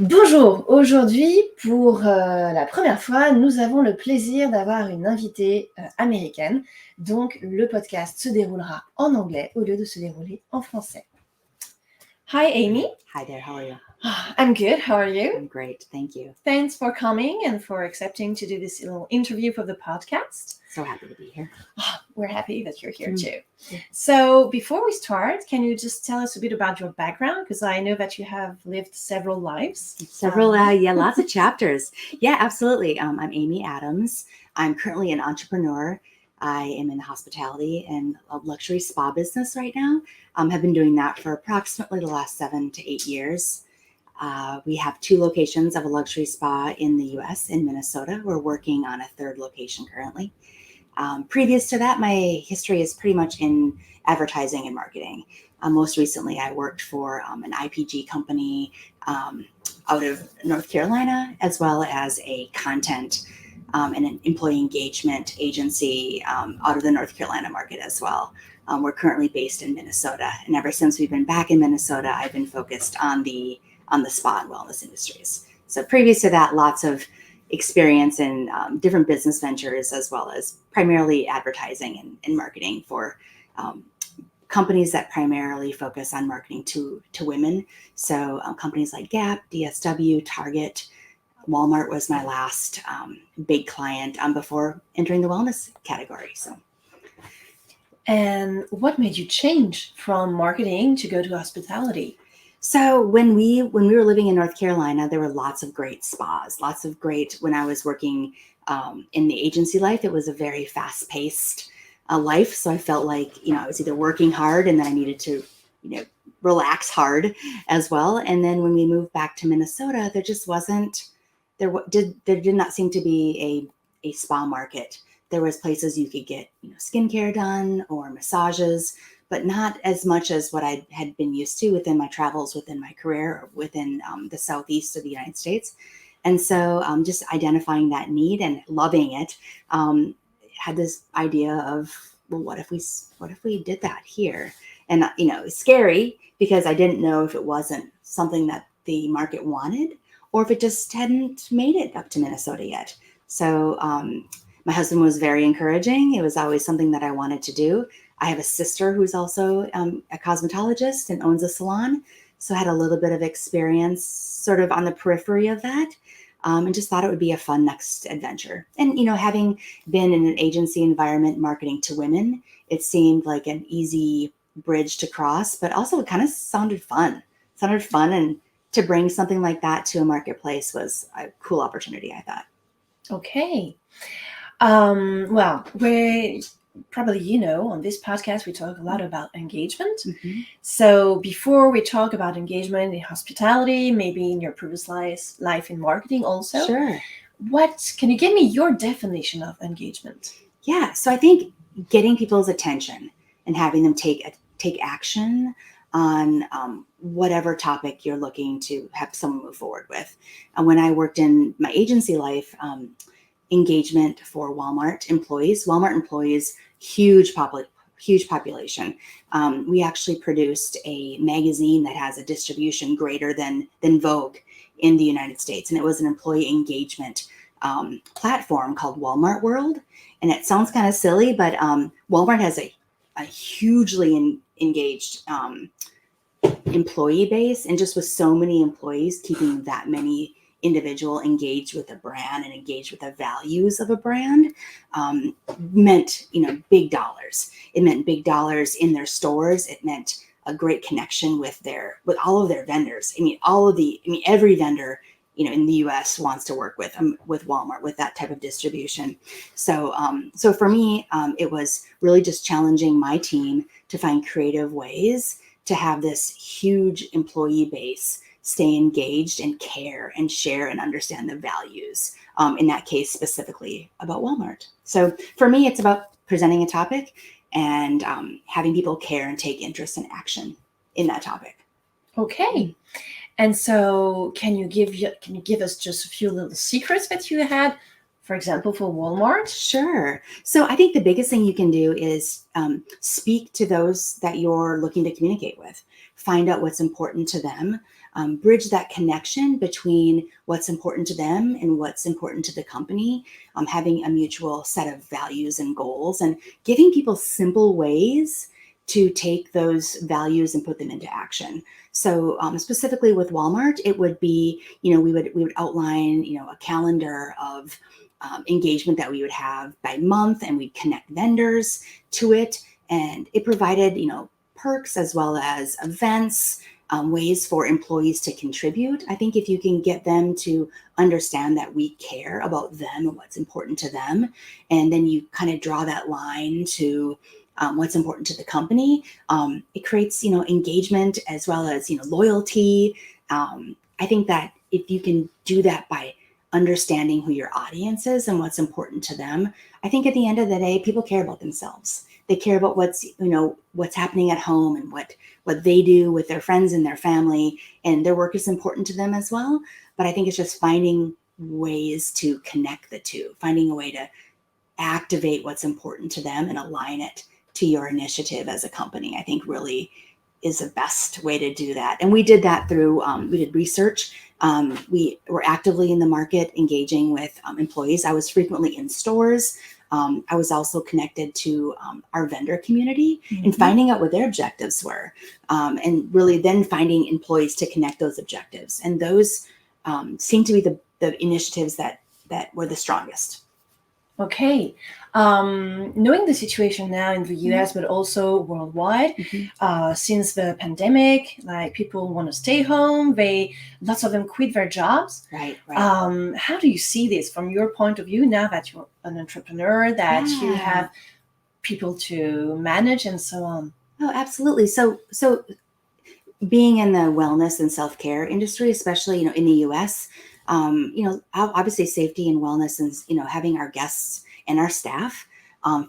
Bonjour, aujourd'hui pour la première fois, nous avons le plaisir d'avoir une invitée américaine. Donc le podcast se déroulera en anglais au lieu de se dérouler en français. Hi Amy. Hi there, how are you? I'm good, how are you? I'm great, thank you. Thanks for coming and for accepting to do this little interview for the podcast. So happy to be here. We're happy that you're here too. So before we start, can you just tell us a bit about your background? Because I know that you have lived several lives. Lots of chapters. Yeah, absolutely. I'm Amy Adams. I'm currently an entrepreneur. I am in the hospitality and luxury spa business right now. Have been doing that for approximately the last 7 to 8 years. We have 2 locations of a luxury spa in the US, in Minnesota. We're working on a 3rd location currently. Previous to that, my history is pretty much in advertising and marketing. Most recently, I worked for an IPG company out of North Carolina, as well as a content and an employee engagement agency out of the North Carolina market as well. We're currently based in Minnesota, and ever since we've been back in Minnesota, I've been focused on the spa and wellness industries. So previous to that, lots of experience in different business ventures, as well as primarily advertising and marketing for companies that primarily focus on marketing to women. So companies like Gap, DSW, Target, Walmart was my last big client before entering the wellness category. And what made you change from marketing to go to hospitality? So when we were living in North Carolina, there were lots of great spas, when I was working in the agency life, it was a very fast-paced life. So I felt like, I was either working hard and then I needed to, relax hard as well. And then when we moved back to Minnesota, there just wasn't, there did not seem to be a spa market. There was places you could get, skincare done or massages, but not as much as what I had been used to within my travels, within my career, within the southeast of the United States. And so just identifying that need and loving it, had this idea of, well, what if we did that here? And, it's scary because I didn't know if it wasn't something that the market wanted or if it just hadn't made it up to Minnesota yet. So my husband was very encouraging. It was always something that I wanted to do. I have a sister who's also a cosmetologist and owns a salon. So I had a little bit of experience sort of on the periphery of that, and just thought it would be a fun next adventure. And, having been in an agency environment marketing to women, it seemed like an easy bridge to cross, but also it kind of sounded fun. And to bring something like that to a marketplace was a cool opportunity, I thought. Okay. Well, probably, on this podcast, we talk a lot about engagement. Mm-hmm. So before we talk about engagement in hospitality, maybe in your previous life in marketing also. Sure. Can you give me your definition of engagement? Yeah. So I think getting people's attention and having them take action on whatever topic you're looking to have someone move forward with. And when I worked in my agency life, engagement for Walmart employees, huge population. We actually produced a magazine that has a distribution greater than Vogue in the United States. And it was an employee engagement platform called Walmart World. And it sounds kind of silly, but Walmart has a hugely engaged employee base, and just with so many employees, keeping that many individual engaged with a brand and engaged with the values of a brand meant, big dollars. It meant big dollars in their stores. It meant a great connection with all of their vendors. Every vendor, in the US wants to work with Walmart, with that type of distribution. So for me, it was really just challenging my team to find creative ways to have this huge employee base stay engaged and care and share and understand the values, in that case specifically about Walmart. So for me, it's about presenting a topic and having people care and take interest and action in that topic. Okay. And so can you give us just a few little secrets that you had, for example, for Walmart? Sure. So I think the biggest thing you can do is speak to those that you're looking to communicate with. find out what's important to them, bridge that connection between what's important to them and what's important to the company, having a mutual set of values and goals, and giving people simple ways to take those values and put them into action. So specifically with Walmart, it would be, we would outline, a calendar of engagement that we would have by month, and we'd connect vendors to it. And it provided, perks as well as events, ways for employees to contribute. I think if you can get them to understand that we care about them and what's important to them, and then you kind of draw that line to what's important to the company, it creates, engagement as well as, loyalty. I think that if you can do that by understanding who your audience is and what's important to them, I think at the end of the day, people care about themselves. They care about what's happening at home and what they do with their friends and their family, and their work is important to them as well. But I think it's just finding ways to connect the two, finding a way to activate what's important to them and align it to your initiative as a company, I think really is the best way to do that. And we did that through, we did research. We were actively in the market engaging with employees. I was frequently in stores. I was also connected to our vendor community and finding out what their objectives were, and really then finding employees to connect those objectives. And those seem to be the initiatives that were the strongest. Okay. Knowing the situation now in the US, but also worldwide, since the pandemic, like people want to stay home, lots of them quit their jobs. Right. How do you see this from your point of view now that you're an entrepreneur, that you have people to manage and so on? Oh, absolutely. So being in the wellness and self-care industry, especially, in the US, obviously safety and wellness and, having our guests and our staff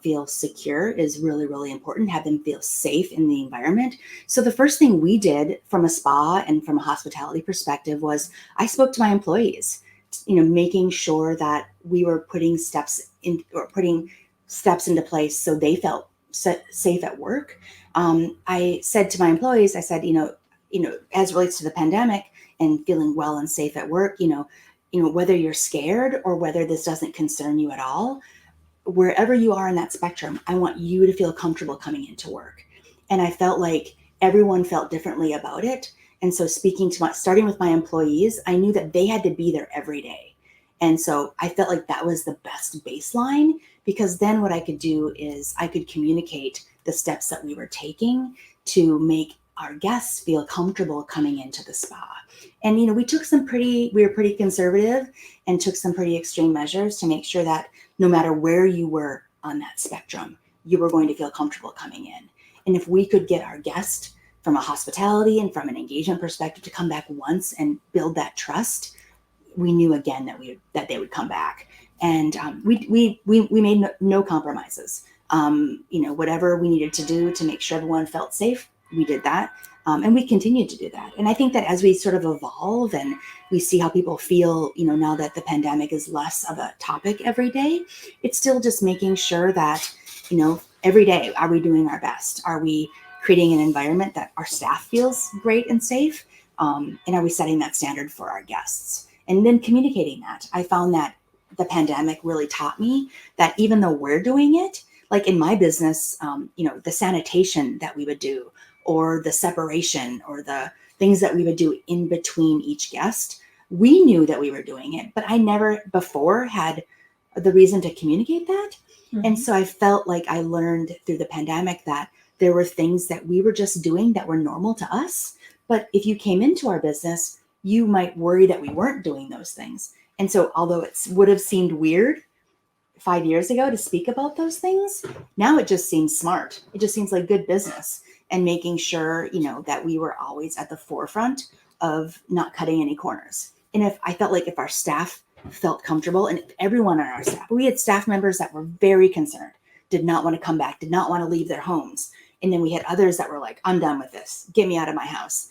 feel secure is really, really important. Have them feel safe in the environment. So the first thing we did from a spa and from a hospitality perspective was I spoke to my employees, making sure that we were putting steps into place so they felt safe at work. I said to my employees, I said, as it relates to the pandemic and feeling well and safe at work, whether you're scared or whether this doesn't concern you at all, wherever you are in that spectrum, I want you to feel comfortable coming into work. And I felt like everyone felt differently about it. And so starting with my employees, I knew that they had to be there every day. And so I felt like that was the best baseline, because then what I could do is I could communicate the steps that we were taking to make our guests feel comfortable coming into the spa. And, we were pretty conservative and took some pretty extreme measures to make sure that no matter where you were on that spectrum, you were going to feel comfortable coming in. And if we could get our guest from a hospitality and from an engagement perspective to come back once and build that trust, we knew again that they would come back. And we made no compromises. Whatever we needed to do to make sure everyone felt safe, we did that. And we continue to do that. And I think that as we sort of evolve and we see how people feel, now that the pandemic is less of a topic every day, it's still just making sure that, every day, are we doing our best? Are we creating an environment that our staff feels great and safe? And are we setting that standard for our guests? And then communicating that. I found that the pandemic really taught me that even though we're doing it, like in my business, the sanitation that we would do, or the separation, or the things that we would do in between each guest, we knew that we were doing it, but I never before had the reason to communicate that. And so I felt like I learned through the pandemic that there were things that we were just doing that were normal to us. But if you came into our business, you might worry that we weren't doing those things. And so although it would have seemed weird 5 years ago to speak about those things, now it just seems smart. It just seems like good business. And making sure, that we were always at the forefront of not cutting any corners. And I felt like if our staff felt comfortable, and everyone on our staff, we had staff members that were very concerned, did not want to come back, did not want to leave their homes. And then we had others that were like, I'm done with this. Get me out of my house.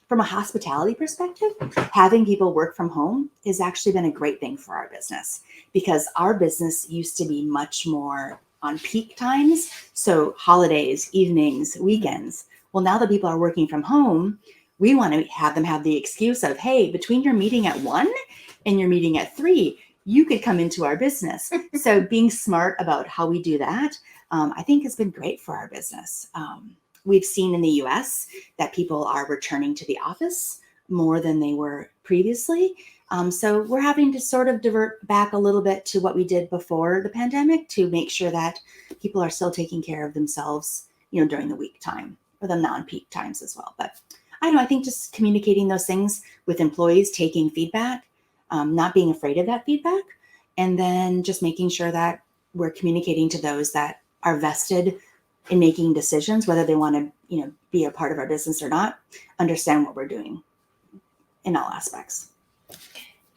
From a hospitality perspective, having people work from home has actually been a great thing for our business, because our business used to be much more on peak times. So holidays, evenings, weekends. Well, now that people are working from home, we want to have them have the excuse of, hey, between your meeting at 1 and your meeting at 3, you could come into our business. So being smart about how we do that, I think has been great for our business. We've seen in the US that people are returning to the office more than they were previously. So we're having to sort of divert back a little bit to what we did before the pandemic to make sure that people are still taking care of themselves, during the week time or the non-peak times as well. But I don't know, I think just communicating those things with employees, taking feedback, not being afraid of that feedback, and then just making sure that we're communicating to those that are vested in making decisions, whether they want to, be a part of our business or not, understand what we're doing in all aspects.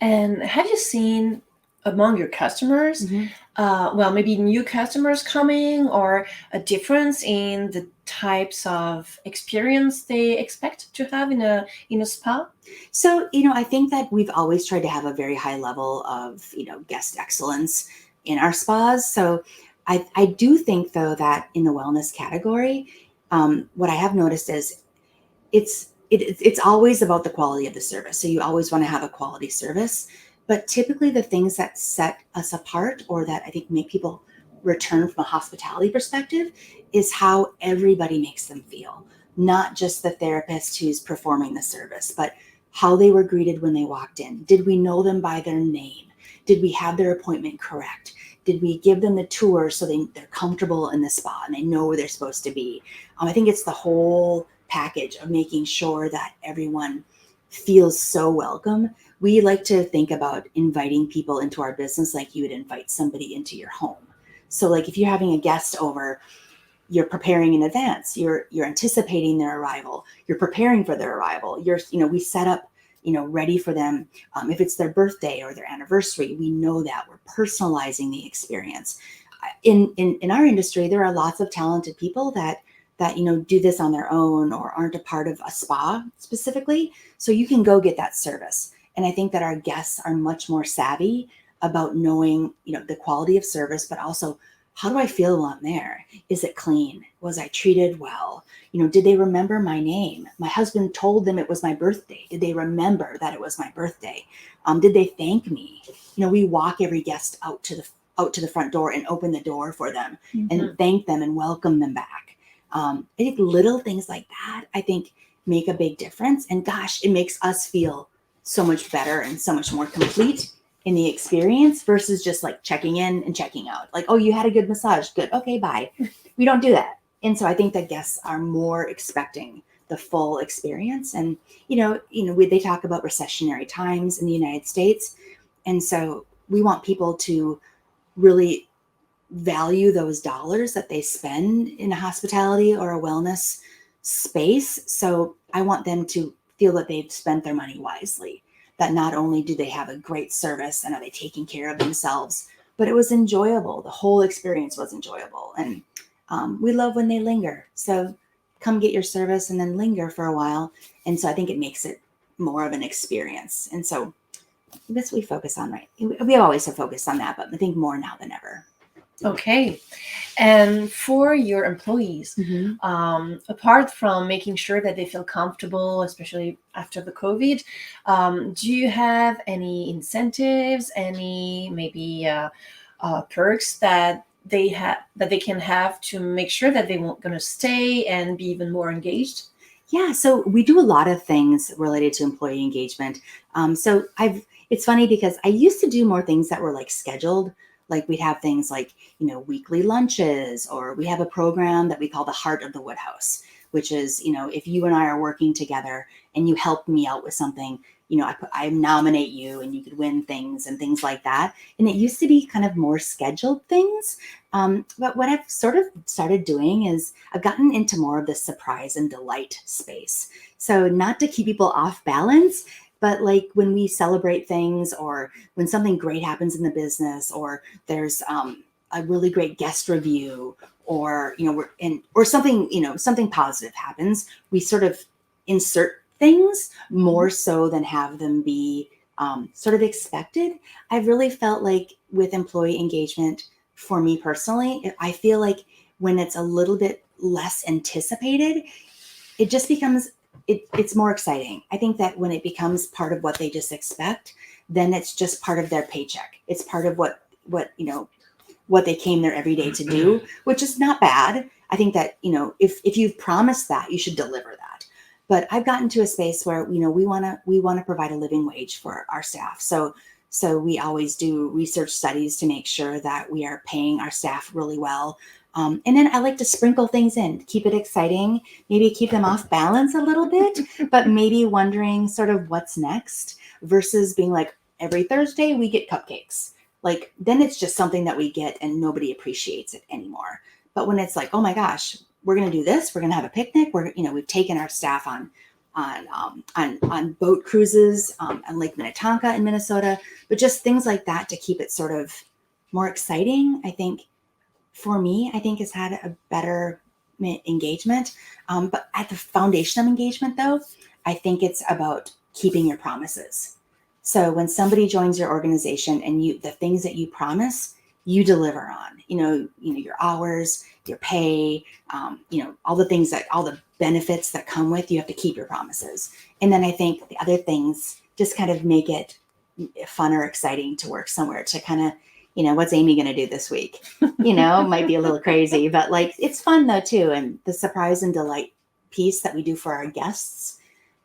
And have you seen among your customers, maybe new customers coming, or a difference in the types of experience they expect to have in a spa? So, I think that we've always tried to have a very high level of, guest excellence in our spas. So I do think, though, that in the wellness category, what I have noticed is it's always about the quality of the service. So you always want to have a quality service. But typically the things that set us apart, or that I think make people return from a hospitality perspective, is how everybody makes them feel. Not just the therapist who's performing the service, but how they were greeted when they walked in. Did we know them by their name? Did we have their appointment correct? Did we give them the tour so they're comfortable in the spa and they know where they're supposed to be? I think it's the whole package of making sure that everyone feels so welcome. We like to think about inviting people into our business like you would invite somebody into your home. So like if you're having a guest over, you're preparing in advance, you're anticipating their arrival, you're preparing for their arrival, we set up, ready for them. If it's their birthday or their anniversary, we know that we're personalizing the experience. In our industry, there are lots of talented people that do this on their own or aren't a part of a spa specifically. So you can go get that service. And I think that our guests are much more savvy about knowing, the quality of service, but also, how do I feel while I'm there? Is it clean? Was I treated well? Did they remember my name? My husband told them it was my birthday. Did they remember that it was my birthday? Did they thank me? We walk every guest out to the front door and open the door for them and thank them and welcome them back. I think little things like that, make a big difference. And gosh, it makes us feel so much better and so much more complete in the experience versus just like checking in and checking out. Like, oh, you had a good massage. Good. Okay, bye. We don't do that. And so I think that guests are more expecting the full experience. And, they talk about recessionary times in the United States. And so we want people to really value those dollars that they spend in a hospitality or a wellness space. So I want them to feel that they've spent their money wisely, that not only do they have a great service and are they taking care of themselves, but it was enjoyable. The whole experience was enjoyable. And we love when they linger. So come get your service and then linger for a while. And so I think it makes it more of an experience. And so that's what we focus on, right? We always have focused on that, but I think more now than ever. Okay. And for your employees, apart from making sure that they feel comfortable, especially after the COVID, do you have any incentives, any maybe perks that they can have to make sure that they're going to stay and be even more engaged? Yeah, so we do a lot of things related to employee engagement. It's funny because I used to do more things that were like scheduled. Like we'd have things like, weekly lunches, or we have a program that we call the Heart of the Woodhouse, which is, if you and I are working together and you help me out with something, I nominate you and you could win things and things like that. And it used to be kind of more scheduled things. But what I've sort of started doing is I've gotten into more of the surprise and delight space. So not to keep people off balance, but like when we celebrate things, or when something great happens in the business, or there's a really great guest review, or or something positive happens, we sort of insert things more so than have them be sort of expected. I've really felt like with employee engagement, for me personally, I feel like when it's a little bit less anticipated, it just becomes, it's more exciting. I think that when it becomes part of what they just expect, then it's just part of their paycheck. It's part of what what they came there every day to do, which is not bad. I think that, if you've promised that, you should deliver that. But I've gotten to a space where, we want to provide a living wage for our staff. So we always do research studies to make sure that we are paying our staff really well. And then I like to sprinkle things in, keep it exciting, maybe keep them off balance a little bit, but maybe wondering sort of what's next versus being like, every Thursday we get cupcakes. Like, then it's just something that we get and nobody appreciates it anymore. But when it's like, oh my gosh, we're going to do this, we're going to have a picnic. We've taken our staff on boat cruises on Lake Minnetonka in Minnesota, but just things like that to keep it sort of more exciting. I think for me, has had a better engagement. But at the foundation of engagement, though, I think it's about keeping your promises. So when somebody joins your organization and the things that you promise, you deliver on, your hours, your pay, all the things all the benefits that come with, you have to keep your promises. And then I think the other things just kind of make it fun or exciting to work somewhere to kind of, what's Amy going to do this week? Might be a little crazy, but like, it's fun though too. And the surprise and delight piece that we do for our guests,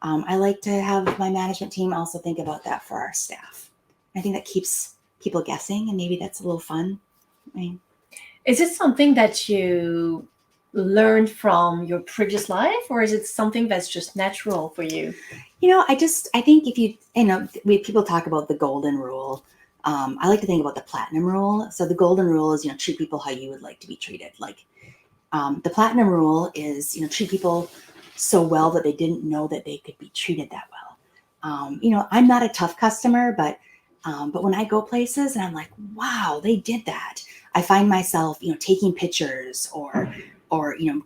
I like to have my management team also think about that for our staff. I think that keeps people guessing, and maybe that's a little fun. Is it something that you learned from your previous life, or is it something that's just natural for you? I think if people talk about the golden rule. I like to think about the platinum rule. So the golden rule is, treat people how you would like to be treated. Like, the platinum rule is, treat people so well that they didn't know that they could be treated that well. I'm not a tough customer, but when I go places and I'm like, wow, they did that. I find myself, taking pictures or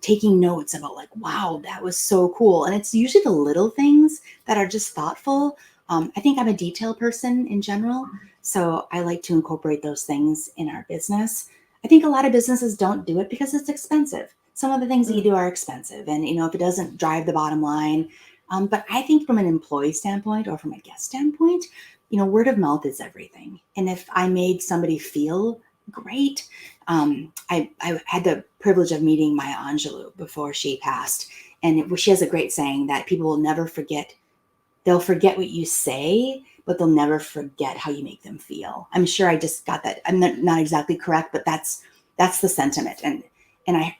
taking notes about like, wow, that was so cool. And it's usually the little things that are just thoughtful. I think I'm a detail person in general. So I like to incorporate those things in our business. I think a lot of businesses don't do it because it's expensive. Some of the things that you do are expensive, and if it doesn't drive the bottom line, but I think from an employee standpoint or from a guest standpoint, word of mouth is everything. And if I made somebody feel great, I had the privilege of meeting Maya Angelou before she passed, and she has a great saying that people will never forget. They'll forget what you say, but they'll never forget how you make them feel. I'm sure I just got that. I'm not exactly correct, but that's the sentiment. And I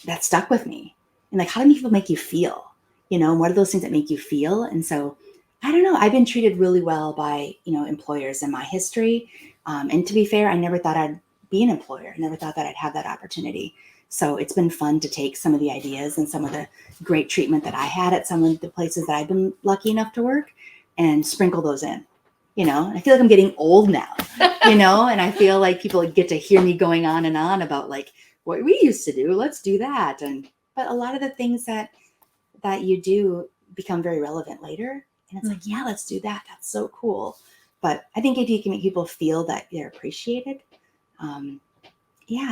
that stuck with me. And like, how do people make you feel? And what are those things that make you feel? And so, I don't know. I've been treated really well by, employers in my history. And to be fair, I never thought I'd be an employer. I never thought that I'd have that opportunity. So it's been fun to take some of the ideas and some of the great treatment that I had at some of the places that I've been lucky enough to work and sprinkle those in. And I feel like I'm getting old now, and I feel like people get to hear me going on and on about like what we used to do. Let's do that. But a lot of the things that you do become very relevant later. And it's like, yeah, let's do that. That's so cool. But I think if you can make people feel that they're appreciated, and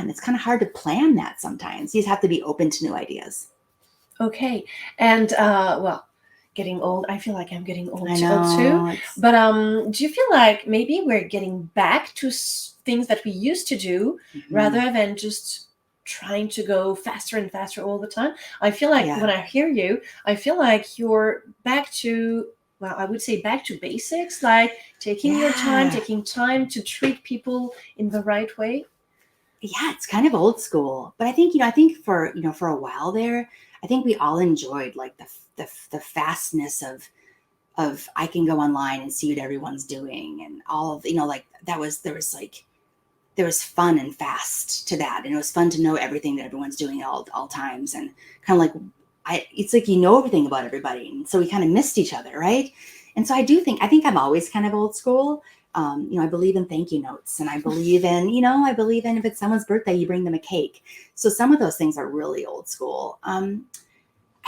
it's kind of hard to plan that sometimes. You just have to be open to new ideas. Okay. And getting old, I feel like I'm getting old too. But do you feel like maybe we're getting back to things that we used to do rather than just trying to go faster and faster all the time? I feel like when I hear you, I feel like you're back to, I would say back to basics, like taking your time, taking time to treat people in the right way. Yeah, it's kind of old school, but I think for a while there, I think we all enjoyed like the fastness of I can go online and see what everyone's doing, and all of like there was fun and fast to that, and it was fun to know everything that everyone's doing at all times, and kind of like it's like everything about everybody, and so we kind of missed each other, right? And so I think I'm always kind of old school. I believe in thank you notes, and I believe in if it's someone's birthday, you bring them a cake. So some of those things are really old school. I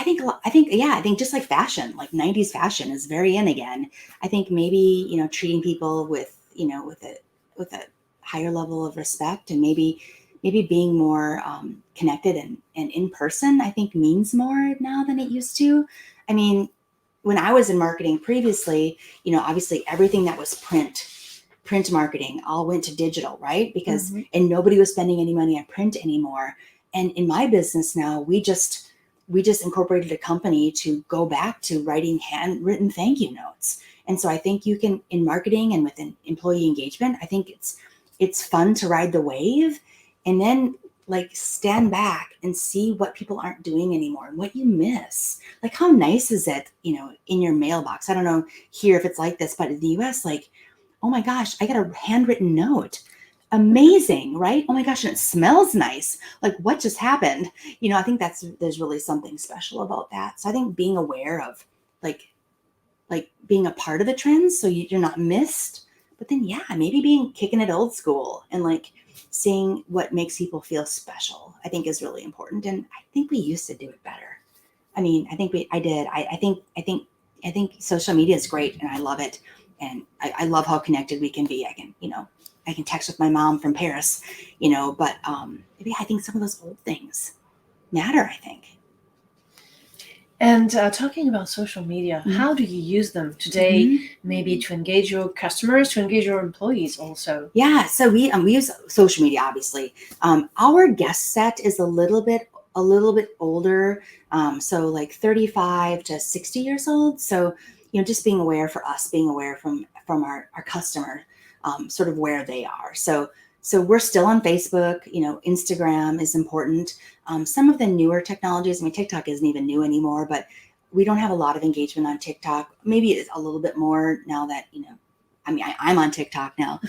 think just like fashion, like 90s fashion is very in again. I think maybe, treating people with a higher level of respect, and maybe maybe being more connected and in person, I think means more now than it used to. I mean, when I was in marketing previously, obviously everything that was print marketing all went to digital, right? Because, and nobody was spending any money on print anymore. And in my business now, we just incorporated a company to go back to writing handwritten thank you notes. And so I think you can, in marketing and within employee engagement, I think it's fun to ride the wave and then like stand back and see what people aren't doing anymore and what you miss. Like, how nice is it, in your mailbox? I don't know here if it's like this, but in the US, like, oh my gosh, I got a handwritten note. Amazing, right? Oh my gosh, and it smells nice. Like, what just happened? I think there's really something special about that. So I think being aware of like being a part of the trends so you're not missed, but then maybe kicking it old school and like seeing what makes people feel special, I think is really important. And I think we used to do it better. I mean, I think I did. I think social media is great and I love it. And I love how connected we can be. I can text with my mom from Paris, but maybe I think some of those old things matter, I think. And talking about social media, how do you use them today, maybe to engage your customers, to engage your employees also? Yeah, so we use social media, obviously. Our guest set is a little bit older, so like 35 to 60 years old. So, just being aware for us, being aware from our customer, sort of where they are. So we're still on Facebook, Instagram is important. Some of the newer technologies, TikTok isn't even new anymore, but we don't have a lot of engagement on TikTok. Maybe it's a little bit more now that, I'm on TikTok now,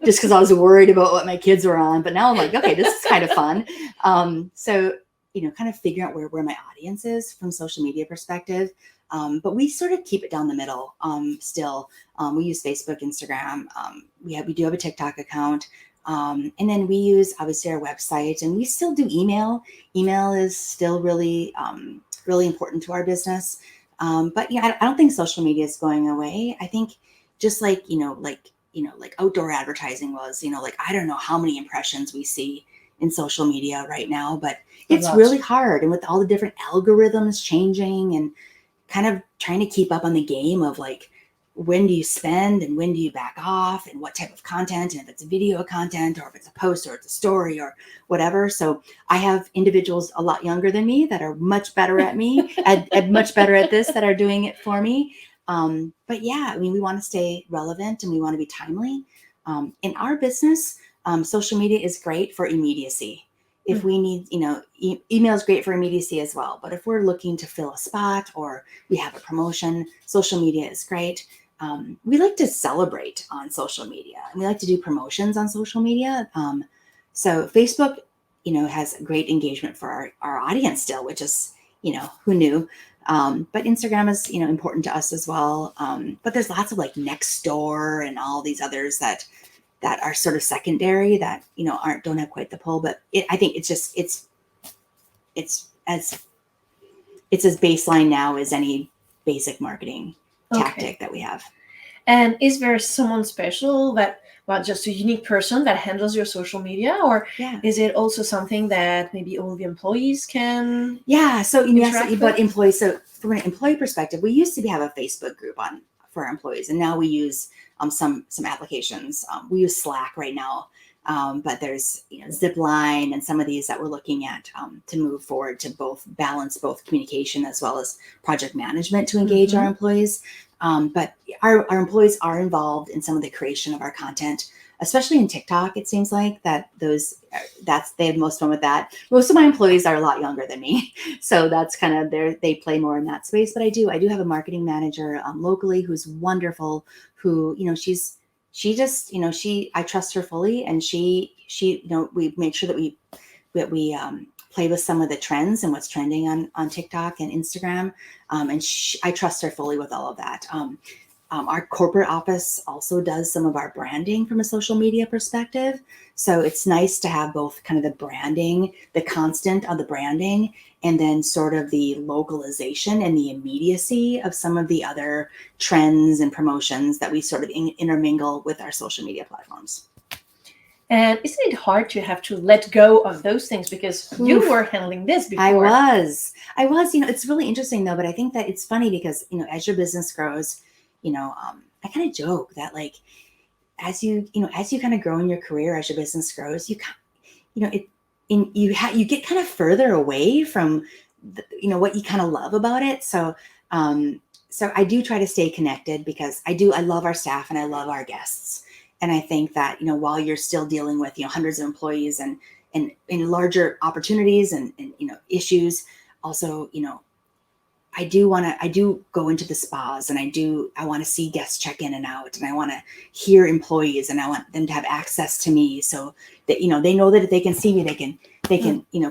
just because I was worried about what my kids were on, but now I'm like, okay, this is kind of fun. So, kind of figuring out where my audience is from social media perspective. But we sort of keep it down the middle still. We use Facebook, Instagram. We do have a TikTok account. And then we use obviously our website, and we still do email. Email is still really, really important to our business. But I don't think social media is going away. I think just like outdoor advertising was, I don't know how many impressions we see in social media right now, but it's really hard. And with all the different algorithms changing and kind of trying to keep up on the game of like, when do you spend and when do you back off and what type of content, and if it's video content or if it's a post or it's a story or whatever. So I have individuals a lot younger than me that are much better at me, at much better at this, that are doing it for me. But we want to stay relevant and we want to be timely. In our business, social media is great for immediacy. If we need, email is great for immediacy as well. But if we're looking to fill a spot or we have a promotion, social media is great. We like to celebrate on social media, and we like to do promotions on social media. So Facebook, has great engagement for our audience still, which is, who knew? But Instagram is, important to us as well. But there's lots of like Nextdoor and all these others that are sort of secondary that, don't have quite the pull, but I think it's as baseline now as any basic marketing tactic that we have. And is there someone special just a unique person that handles your social media, or is it also something that maybe all the employees can? Yeah. So but employees. So from an employee perspective, we used to have a Facebook group for our employees, and now we use some applications. We use Slack right now, but there's Zipline and some of these that we're looking at to move forward to balance both communication as well as project management to engage our employees. But our employees are involved in some of the creation of our content, especially in TikTok. It seems like they have most fun with that. Most of my employees are a lot younger than me, so that's kind of they play more in that space. But I do have a marketing manager locally who's wonderful. Who I trust her fully, and she we make sure that we play with some of the trends and what's trending on TikTok and Instagram. And I trust her fully with all of that. Our corporate office also does some of our branding from a social media perspective. So it's nice to have both kind of the branding, the constant of the branding, and then sort of the localization and the immediacy of some of the other trends and promotions that we sort of intermingle with our social media platforms. And isn't it hard to have to let go of those things because you Oof. were handling this before? I was, it's really interesting though, but I think that it's funny because, as your business grows, I kind of joke that like, as you kind of grow in your career, as your business grows, you get kind of further away from, what you kind of love about it. So I do try to stay connected because I love our staff and I love our guests. And I think that, while you're still dealing with, hundreds of employees and in larger opportunities and issues, also, I do go into the spas and I want to see guests check in and out, and I want to hear employees, and I want them to have access to me so that, they know that if they can see me, they can,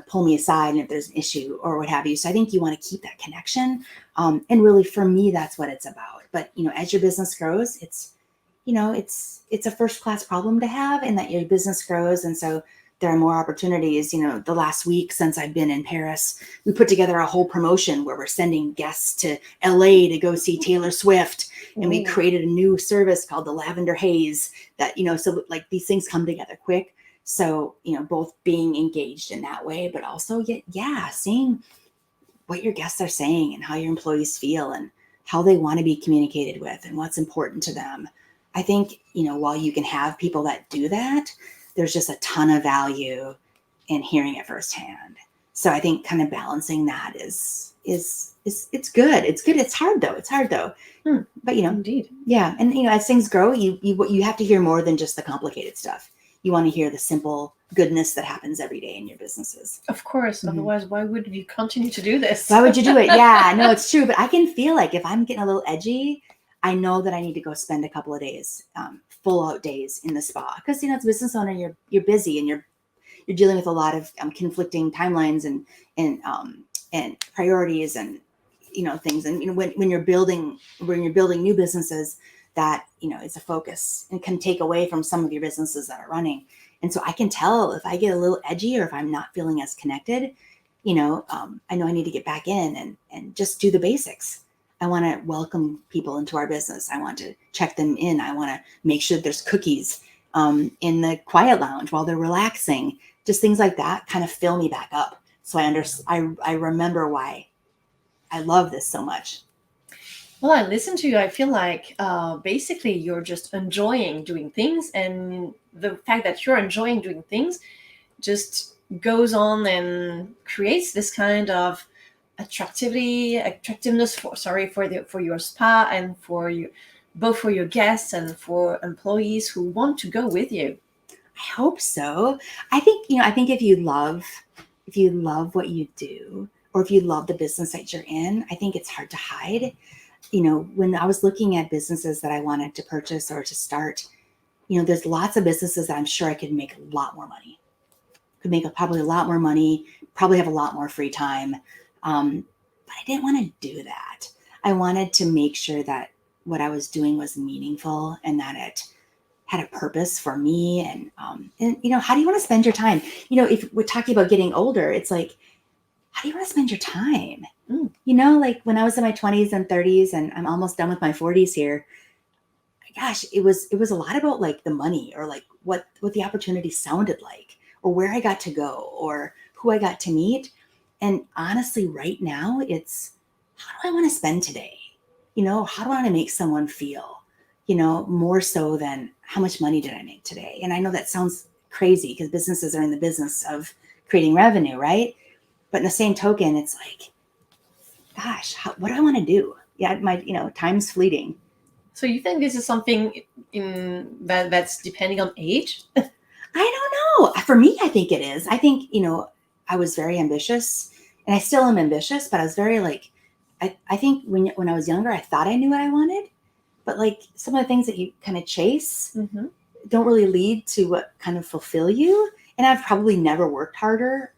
pull me aside and if there's an issue or what have you. So I think you want to keep that connection. And really for me, that's what it's about. But, as your business grows, it's a first class problem to have, and that your business grows. And so there are more opportunities. The last week since I've been in Paris, we put together a whole promotion where we're sending guests to LA to go see Taylor Swift. And we created a new service called the Lavender Haze that, so like these things come together quick. So, both being engaged in that way, but also seeing what your guests are saying and how your employees feel and how they want to be communicated with and what's important to them. I think, while you can have people that do that, there's just a ton of value in hearing it firsthand. So I think kind of balancing that is it's good. It's good. It's hard though. But Indeed. yeah. And as things grow, you have to hear more than just the complicated stuff. You want to hear the simple goodness that happens every day in your businesses. Of course. Mhm. Otherwise, why would you continue to do this? Why would you do it? Yeah, no, it's true. But I can feel like if I'm getting a little edgy, I know that I need to go spend a couple of days, full out days in the spa, because as a business owner, you're busy and you're dealing with a lot of conflicting timelines and priorities and things. And when you're building new businesses, that is a focus and can take away from some of your businesses that are running. And so I can tell if I get a little edgy or if I'm not feeling as connected. I know I need to get back in and just do the basics. I want to welcome people into our business. I want to check them in. I want to make sure there's cookies in the quiet lounge while they're relaxing. Just things like that kind of fill me back up. So I remember why I love this so much. Well, I listen to you. I feel like basically you're just enjoying doing things. And the fact that you're enjoying doing things just goes on and creates this kind of attractiveness for your spa and for you, both for your guests and for employees who want to go with you. I hope so. I think if you love what you do, or if you love the business that you're in, I think it's hard to hide. When I was looking at businesses that I wanted to purchase or to start, there's lots of businesses that I'm sure I could make a lot more money. Probably a lot more money, probably have a lot more free time. But I didn't want to do that. I wanted to make sure that what I was doing was meaningful and that it had a purpose for me. And how do you want to spend your time? If we're talking about getting older, it's like, how do you want to spend your time? Like when I was in my 20s and 30s and I'm almost done with my 40s here, gosh, it was a lot about like the money or like what the opportunity sounded like or where I got to go or who I got to meet. And honestly, right now it's, how do I want to spend today? How do I want to make someone feel, more so than how much money did I make today? And I know that sounds crazy because businesses are in the business of creating revenue, right? But in the same token, it's like, gosh, what do I want to do? Yeah, time's fleeting. So you think this is something that's depending on age? I don't know. For me, I think it is. I think, I was very ambitious and I still am ambitious, but I was very like, I think when I was younger, I thought I knew what I wanted, but like some of the things that you kind of chase don't really lead to what kind of fulfill you. And I've probably never worked harder.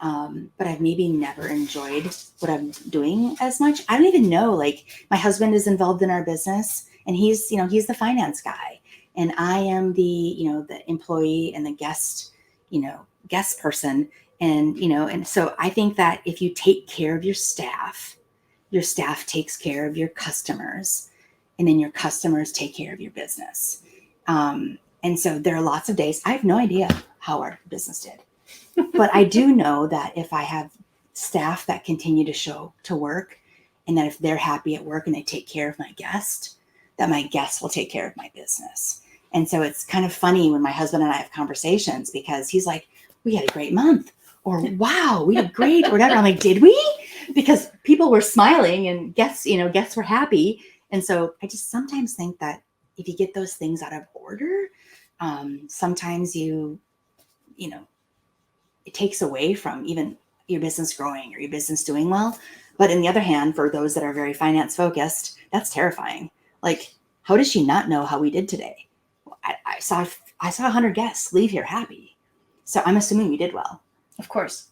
But I've maybe never enjoyed what I'm doing as much. I don't even know, like my husband is involved in our business and he's the finance guy and I am the employee and the guest person. And so I think that if you take care of your staff takes care of your customers and then your customers take care of your business. And so there are lots of days, I have no idea how our business did. But I do know that if I have staff that continue to show to work, and that if they're happy at work and they take care of my guest, that my guests will take care of my business. And so it's kind of funny when my husband and I have conversations, because he's like, we had a great month, or wow, we did great, or whatever. I'm like, did we? Because people were smiling and guests were happy. And so I just sometimes think that if you get those things out of order, sometimes it takes away from even your business growing or your business doing well. But on the other hand, for those that are very finance focused, that's terrifying. Like, how does she not know how we did today? I saw 100 guests leave here happy. So I'm assuming we did well. Of course.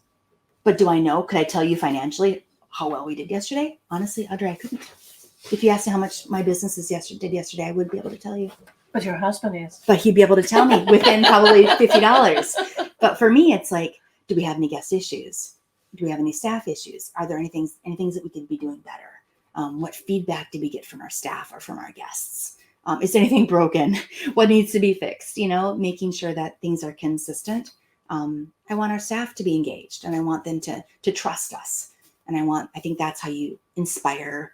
But do I know? Could I tell you financially how well we did yesterday? Honestly, Audrey, I couldn't. If you asked me how much my business did yesterday, I would be able to tell you. But your husband is. But he'd be able to tell me within probably $50. But for me, it's like, do we have any guest issues? Do we have any staff issues? Are there any things that we could be doing better? What feedback did we get from our staff or from our guests? Is there anything broken? What needs to be fixed? Making sure that things are consistent. I want our staff to be engaged, and I want them to trust us. And I think that's how you inspire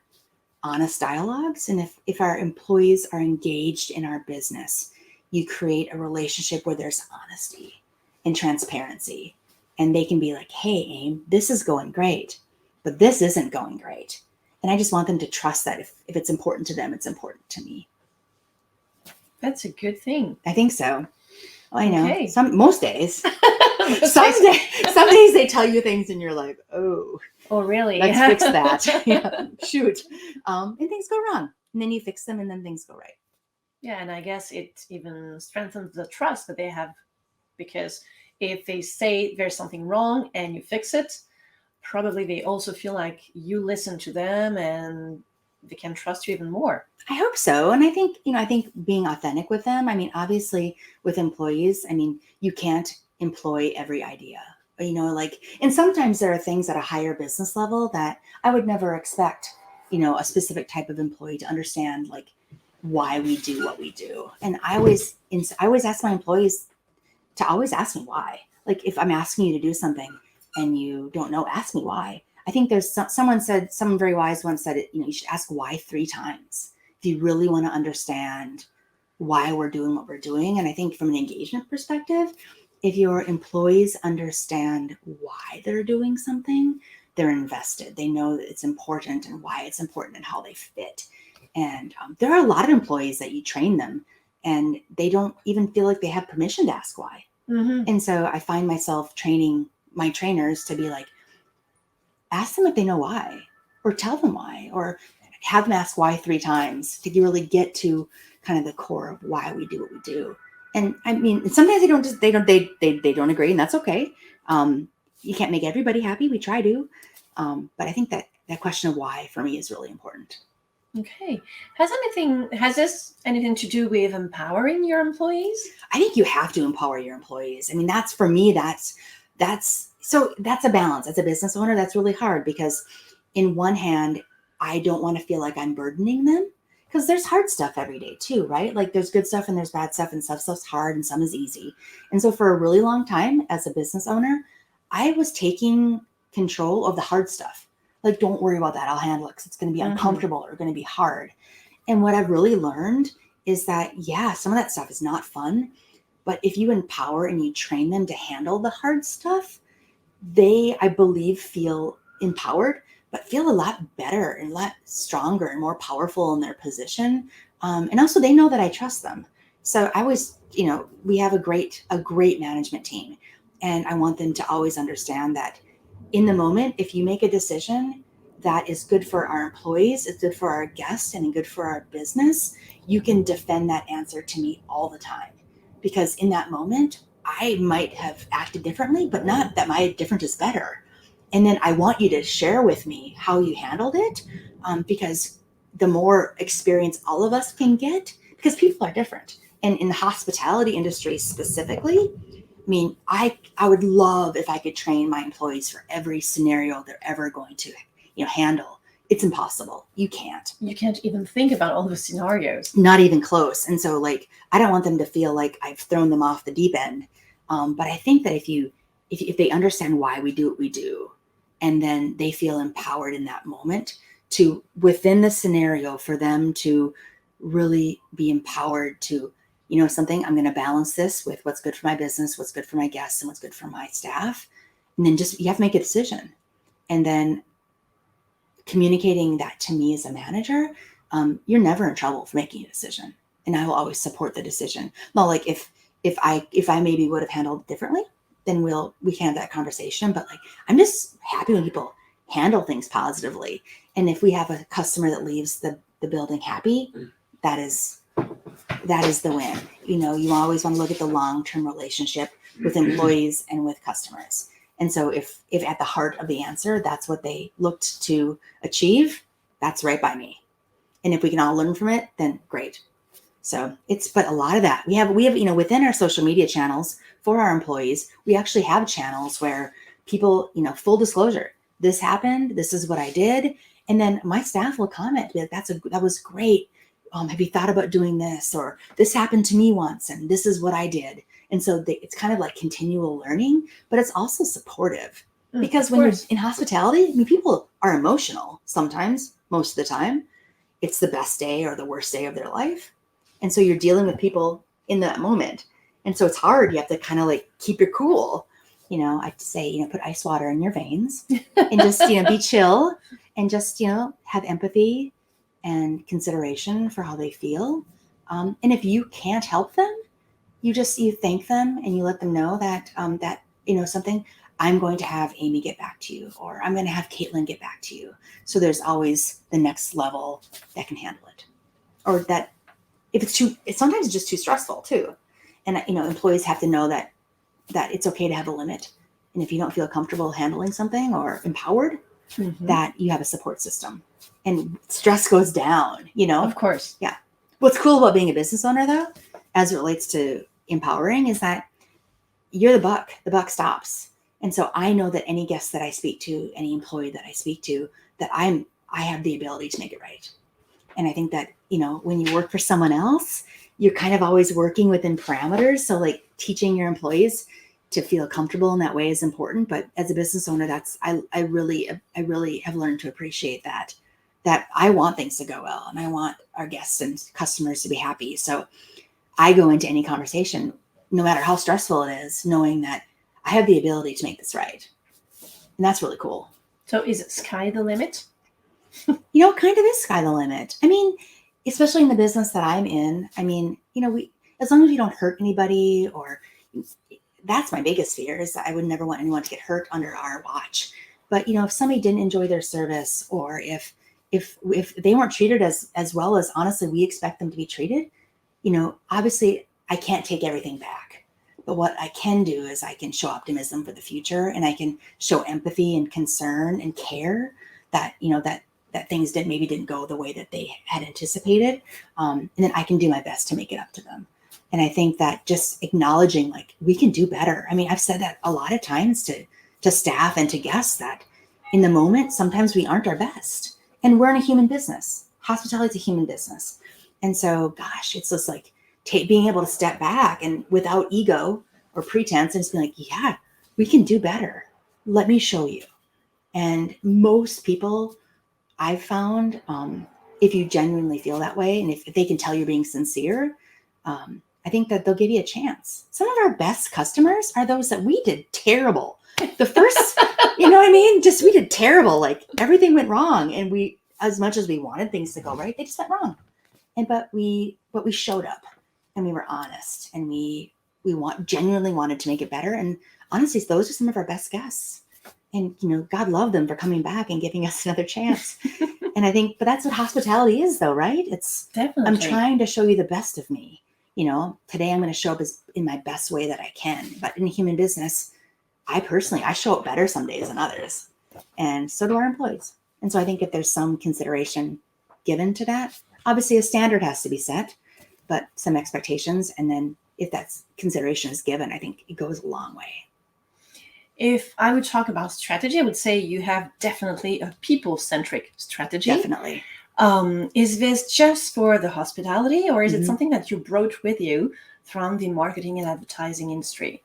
honest dialogues. And if our employees are engaged in our business, you create a relationship where there's honesty and transparency. And they can be like, hey, Aim, this is going great, but this isn't going great. And I just want them to trust that if it's important to them, it's important to me. That's a good thing. I think so. Well, I know. Okay. Most days. some days they tell you things and you're like, oh really? Let's fix that. Yeah, shoot. And things go wrong. And then you fix them and then things go right. Yeah, and I guess it even strengthens the trust that they have, because if they say there's something wrong and you fix it, probably they also feel like you listen to them and they can trust you even more. I hope so. And I think being authentic with them, obviously with employees, you can't employ every idea, and sometimes there are things at a higher business level that I would never expect, a specific type of employee to understand, like why we do what we do. And I always ask my employees to always ask me why. Like, if I'm asking you to do something and you don't know, ask me why. I think there's someone very wise once said it, you should ask why 3 times if you really want to understand why we're doing what we're doing. And I think from an engagement perspective, if your employees understand why they're doing something, they're invested. They know that it's important and why it's important and how they fit. And there are a lot of employees that you train them and they don't even feel like they have permission to ask why. Mm-hmm. And so I find myself training my trainers to be like, ask them if they know why, or tell them why, or have them ask why 3 times to really get to kind of the core of why we do what we do. And sometimes they don't agree, and that's okay. You can't make everybody happy. We try to, but I think that question of why for me is really important. Okay. Has this anything to do with empowering your employees? I think you have to empower your employees. That's for me, that's a balance. As a business owner, that's really hard, because in one hand, I don't want to feel like I'm burdening them, because there's hard stuff every day too, right? Like, there's good stuff and there's bad stuff, and stuff's hard and some is easy. And so for a really long time as a business owner, I was taking control of the hard stuff. Like, don't worry about that. I'll handle it, because it's going to be uncomfortable or going to be hard. And what I've really learned is that, yeah, some of that stuff is not fun, but if you empower and you train them to handle the hard stuff, they, I believe, feel empowered, but feel a lot better and a lot stronger and more powerful in their position. And also they know that I trust them. So I always, we have a great management team, and I want them to always understand that in the moment, if you make a decision that is good for our employees, it's good for our guests, and good for our business, you can defend that answer to me all the time. Because in that moment, I might have acted differently, but not that my different is better. And then I want you to share with me how you handled it, because the more experience all of us can get, because people are different. And in the hospitality industry specifically, I would love if I could train my employees for every scenario they're ever going to, handle. it's impossible. You can't. You can't even think about all the scenarios. Not even close. And so like, I don't want them to feel like I've thrown them off the deep end. But I think that if they understand why we do what we do, and then they feel empowered in that moment to, within the scenario, for them to really be empowered to, something, I'm going to balance this with what's good for my business, what's good for my guests, and what's good for my staff. And then you have to make a decision. And then communicating that to me as a manager, you're never in trouble for making a decision. And I will always support the decision. Not like if I maybe would have handled it differently, then we can have that conversation. But like, I'm just happy when people handle things positively. And if we have a customer that leaves the building happy, that is the win. You always want to look at the long-term relationship with employees and with customers. And so if at the heart of the answer, that's what they looked to achieve, that's right by me. And if we can all learn from it, then great. So but a lot of that we have, within our social media channels for our employees, we actually have channels where people, full disclosure, this happened, this is what I did. And then my staff will comment, be like, that was great. Have you thought about doing this? Or this happened to me once and this is what I did. And so it's kind of like continual learning, but it's also supportive because when you're in hospitality, people are emotional sometimes, most of the time. It's the best day or the worst day of their life. And so you're dealing with people in that moment. And so it's hard. You have to kind of like keep your cool. I say, put ice water in your veins and just, be chill and just, have empathy and consideration for how they feel. And if you can't help them, you thank them and you let them know that, something, I'm going to have Amy get back to you, or I'm going to have Caitlin get back to you. So there's always the next level that can handle it. Or that if it's sometimes just too stressful too. And, employees have to know that it's okay to have a limit. And if you don't feel comfortable handling something or empowered, that you have a support system and stress goes down, Of course. Yeah. What's cool about being a business owner though, as it relates to empowering, is that you're the buck stops. And so I know that any guest that I speak to, any employee that I speak to, that I have the ability to make it right. And I think that, when you work for someone else, you're kind of always working within parameters. So like teaching your employees to feel comfortable in that way is important. But as a business owner, I really have learned to appreciate that I want things to go well and I want our guests and customers to be happy. So I go into any conversation, no matter how stressful it is, knowing that I have the ability to make this right. And that's really cool. So is it sky the limit? Kind of is sky the limit. Especially in the business that I'm in, as long as we don't hurt anybody, or that's my biggest fear, is that I would never want anyone to get hurt under our watch. But, if somebody didn't enjoy their service, or if they weren't treated as well as honestly we expect them to be treated, obviously I can't take everything back. But what I can do is I can show optimism for the future, and I can show empathy and concern and care that, that things didn't go the way that they had anticipated. And then I can do my best to make it up to them. And I think that just acknowledging, like, we can do better. I've said that a lot of times to staff and to guests, that in the moment, sometimes we aren't our best. And we're in a human business. Hospitality is a human business. And so, gosh, it's just like being able to step back and without ego or pretense and just be like, yeah, we can do better. Let me show you. And most people I've found, if you genuinely feel that way, and if they can tell you're being sincere, I think that they'll give you a chance. Some of our best customers are those that we did terrible. The first, you know what I mean? Just, we did terrible. Like, everything went wrong. And we, as much as we wanted things to go right, they just went wrong. But we showed up and we were honest, and we genuinely wanted to make it better. And honestly, those are some of our best guests. And, God love them for coming back and giving us another chance. And I think, but that's what hospitality is though, right? It's Definitely. I'm trying to show you the best of me. Today I'm going to show up in my best way that I can. But in human business, I show up better some days than others. And so do our employees. And so I think if there's some consideration given to that, obviously a standard has to be set, but some expectations. And then if that consideration is given, I think it goes a long way. If I would talk about strategy, I would say you have definitely a people-centric strategy. Definitely. Is this just for the hospitality, or is it Mhm. something that you brought with you from the marketing and advertising industry?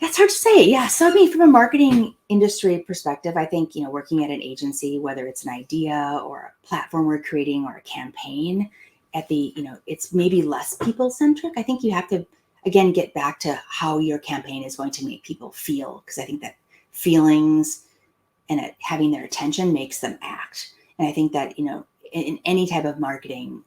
That's hard to say. Yeah. So, I mean, from a marketing industry perspective, I think, working at an agency, whether it's an idea or a platform we're creating or a campaign, it's maybe less people centric. I think you have to, again, get back to how your campaign is going to make people feel, because I think that feelings and having their attention makes them act. And I think that, in any type of marketing,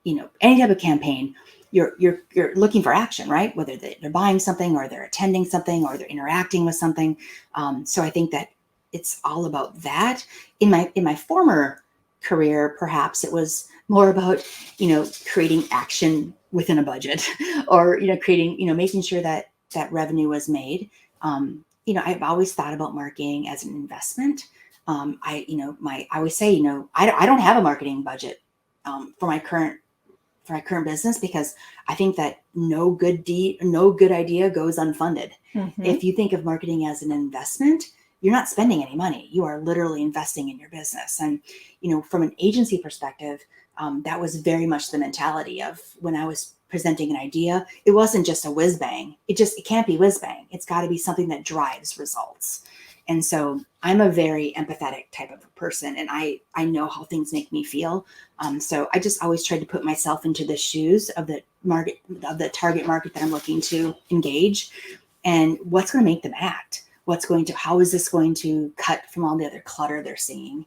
any type of campaign, you're looking for action, right? Whether they're buying something or they're attending something or they're interacting with something. So I think that it's all about that. In my former career, perhaps it was more about creating action within a budget, or creating making sure that revenue was made. I've always thought about marketing as an investment. I always say, I don't have a marketing budget for my current business, because I think that no good idea goes unfunded. Mm-hmm. If you think of marketing as an investment, you're not spending any money. You are literally investing in your business. And, from an agency perspective, that was very much the mentality of when I was presenting an idea. It wasn't just a whiz bang. It can't be whiz bang. It's got to be something that drives results. And so I'm a very empathetic type of a person, and I know how things make me feel. So I just always tried to put myself into the shoes of the target market that I'm looking to engage, and what's going to make them act. How is this going to cut from all the other clutter they're seeing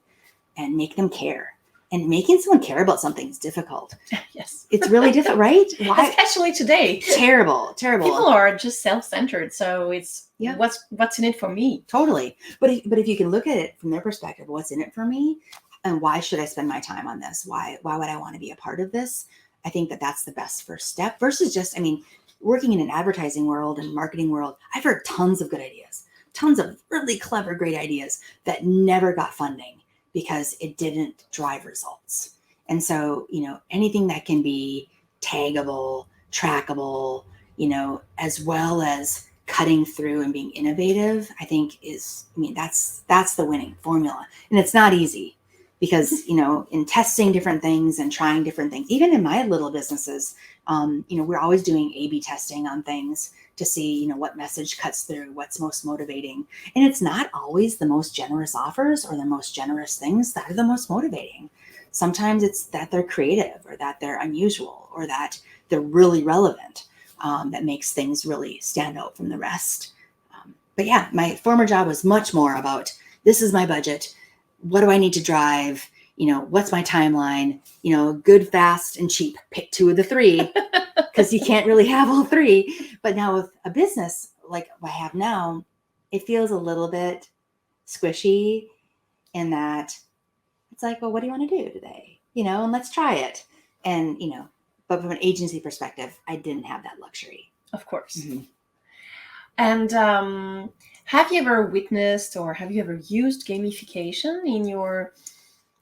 and make them care? And making someone care about something is difficult. Yes. It's really difficult, right? Why? Especially today. Terrible. People are just self-centered. So it's Yeah. What's in it for me? Totally. But if you can look at it from their perspective, what's in it for me? And why should I spend my time on this? Why would I want to be a part of this? I think that that's the best first step, versus just, working in an advertising world and marketing world, I've heard tons of good ideas, tons of really clever, great ideas that never got funding because it didn't drive results. And so, anything that can be taggable, trackable, as well as cutting through and being innovative, I think that's the winning formula. And it's not easy, because, in testing different things and trying different things, even in my little businesses, we're always doing A/B testing on things to see, what message cuts through, what's most motivating. And it's not always the most generous offers or the most generous things that are the most motivating. Sometimes it's that they're creative, or that they're unusual, or that they're really relevant, that makes things really stand out from the rest. But yeah, my former job was much more about, this is my budget. What do I need to drive? What's my timeline? Good, fast, and cheap. Pick two of the three, because you can't really have all three. But now with a business like I have now, it feels a little bit squishy, in that it's like, well, what do you want to do today? And let's try it. And, but from an agency perspective, I didn't have that luxury. Of course. Mm-hmm. And have you ever witnessed, or have you ever used gamification in your,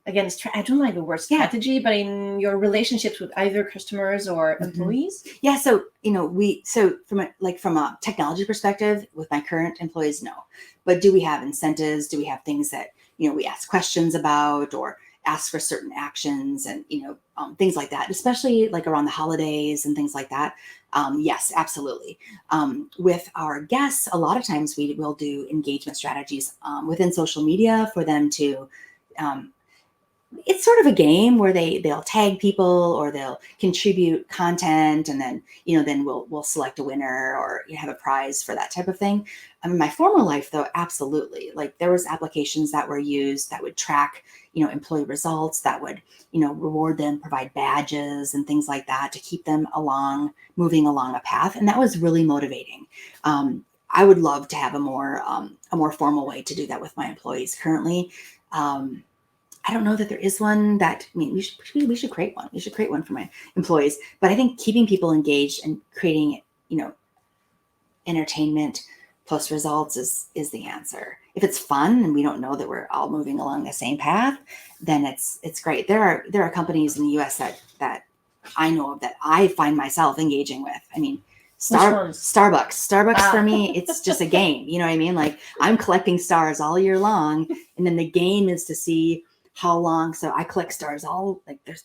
again, I don't like the word strategy, but in your relationships with either customers or employees? Yeah. So, from a technology perspective with my current employees, no. But do we have incentives? Do we have things that, we ask questions about, or ask for certain actions, and, things like that, especially like around the holidays and things like that? Yes, absolutely. With our guests, a lot of times we will do engagement strategies within social media for them to, it's sort of a game where they'll tag people, or they'll contribute content, and then then we'll select a winner, or have a prize for that type of thing. In my former life, though, absolutely, like there was applications that were used that would track employee results, that would reward them, provide badges and things like that to keep them moving along a path, and that was really motivating. I would love to have a more formal way to do that with my employees currently. I don't know that there is one that, we should create one. We should create one for my employees. But I think keeping people engaged and creating, entertainment plus results is the answer. If it's fun and we don't know that we're all moving along the same path, then it's great. There are companies in the US that I know of that I find myself engaging with. Which ones? Starbucks for Ah. me, it's just a game. You know what I mean? Like I'm collecting stars all year long, and then the game is to see how long. So I collect stars there's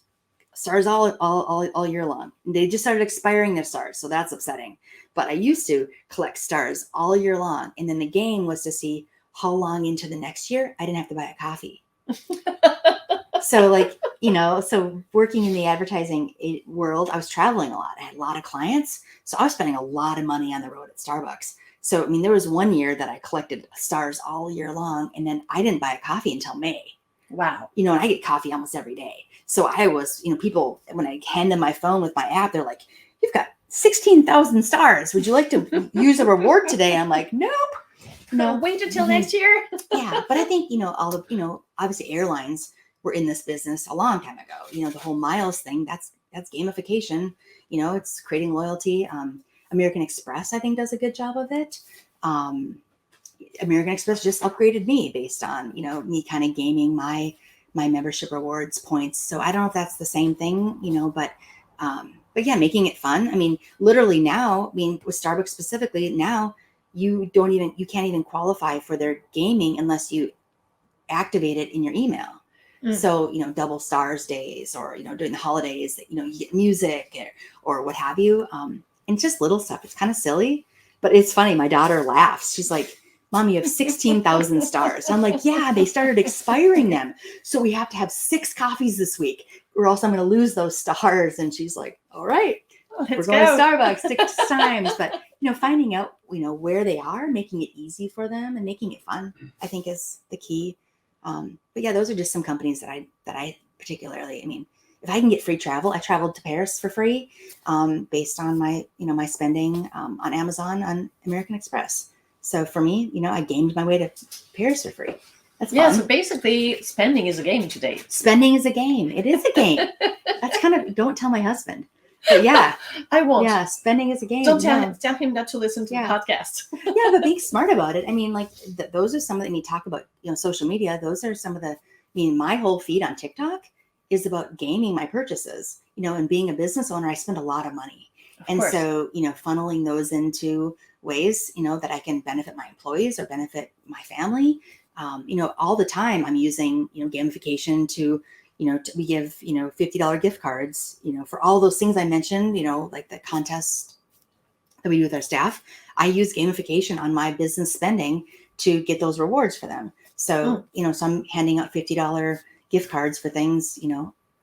stars all year long. They just started expiring their stars, so that's upsetting. But I used to collect stars all year long, and then the game was to see how long into the next year I didn't have to buy a coffee. So like, so working in the advertising world, I was traveling a lot. I had a lot of clients. So I was spending a lot of money on the road at Starbucks. So, I mean, there was one year that I collected stars all year long, and then I didn't buy a coffee until May. Wow. And I get coffee almost every day. So I was, people, when I hand them my phone with my app, they're like, you've got 16,000 stars. Would you like to use a reward today? I'm like, nope. No, wait until next year. Yeah. But I think, all the, obviously airlines were in this business a long time ago. The whole miles thing, that's gamification. It's creating loyalty. American Express, I think, does a good job of it. American Express just upgraded me based on, me kind of gaming my membership rewards points. So I don't know if that's the same thing, but yeah, making it fun. I mean, literally now, with Starbucks specifically, now you can't even qualify for their gaming unless you activate it in your email. So, double stars days, or, during the holidays, you get music or what have you. And just little stuff. It's kind of silly, but it's funny. My daughter laughs. She's like, Mom, you have 16,000 stars. I'm like, yeah, they started expiring them. So we have to have 6 coffees this week, or else I'm going to lose those stars. And she's like, all right, we're going to Starbucks 6 times. But, finding out, where they are, making it easy for them and making it fun, I think is the key. But yeah, those are just some companies that I particularly, if I can get free travel, I traveled to Paris for free, based on my, my spending, on Amazon, on American Express. So for me, I gamed my way to Paris for free. That's fun. So basically spending is a game today. Spending is a game. It is a game. That's kind of, don't tell my husband. But yeah. I won't. Yeah, spending is a game. Don't tell him not to listen to the podcast. Yeah, but being smart about it. Those are some of the, talk about, social media. Those are some of the, my whole feed on TikTok is about gaming my purchases, and being a business owner, I spend a lot of money. And so, funneling those into ways, that I can benefit my employees or benefit my family. All the time I'm using, gamification to, we give, $50 gift cards, for all those things I mentioned, like the contest that we do with our staff. I use gamification on my business spending to get those rewards for them. So, so I'm handing out $50 gift cards for things,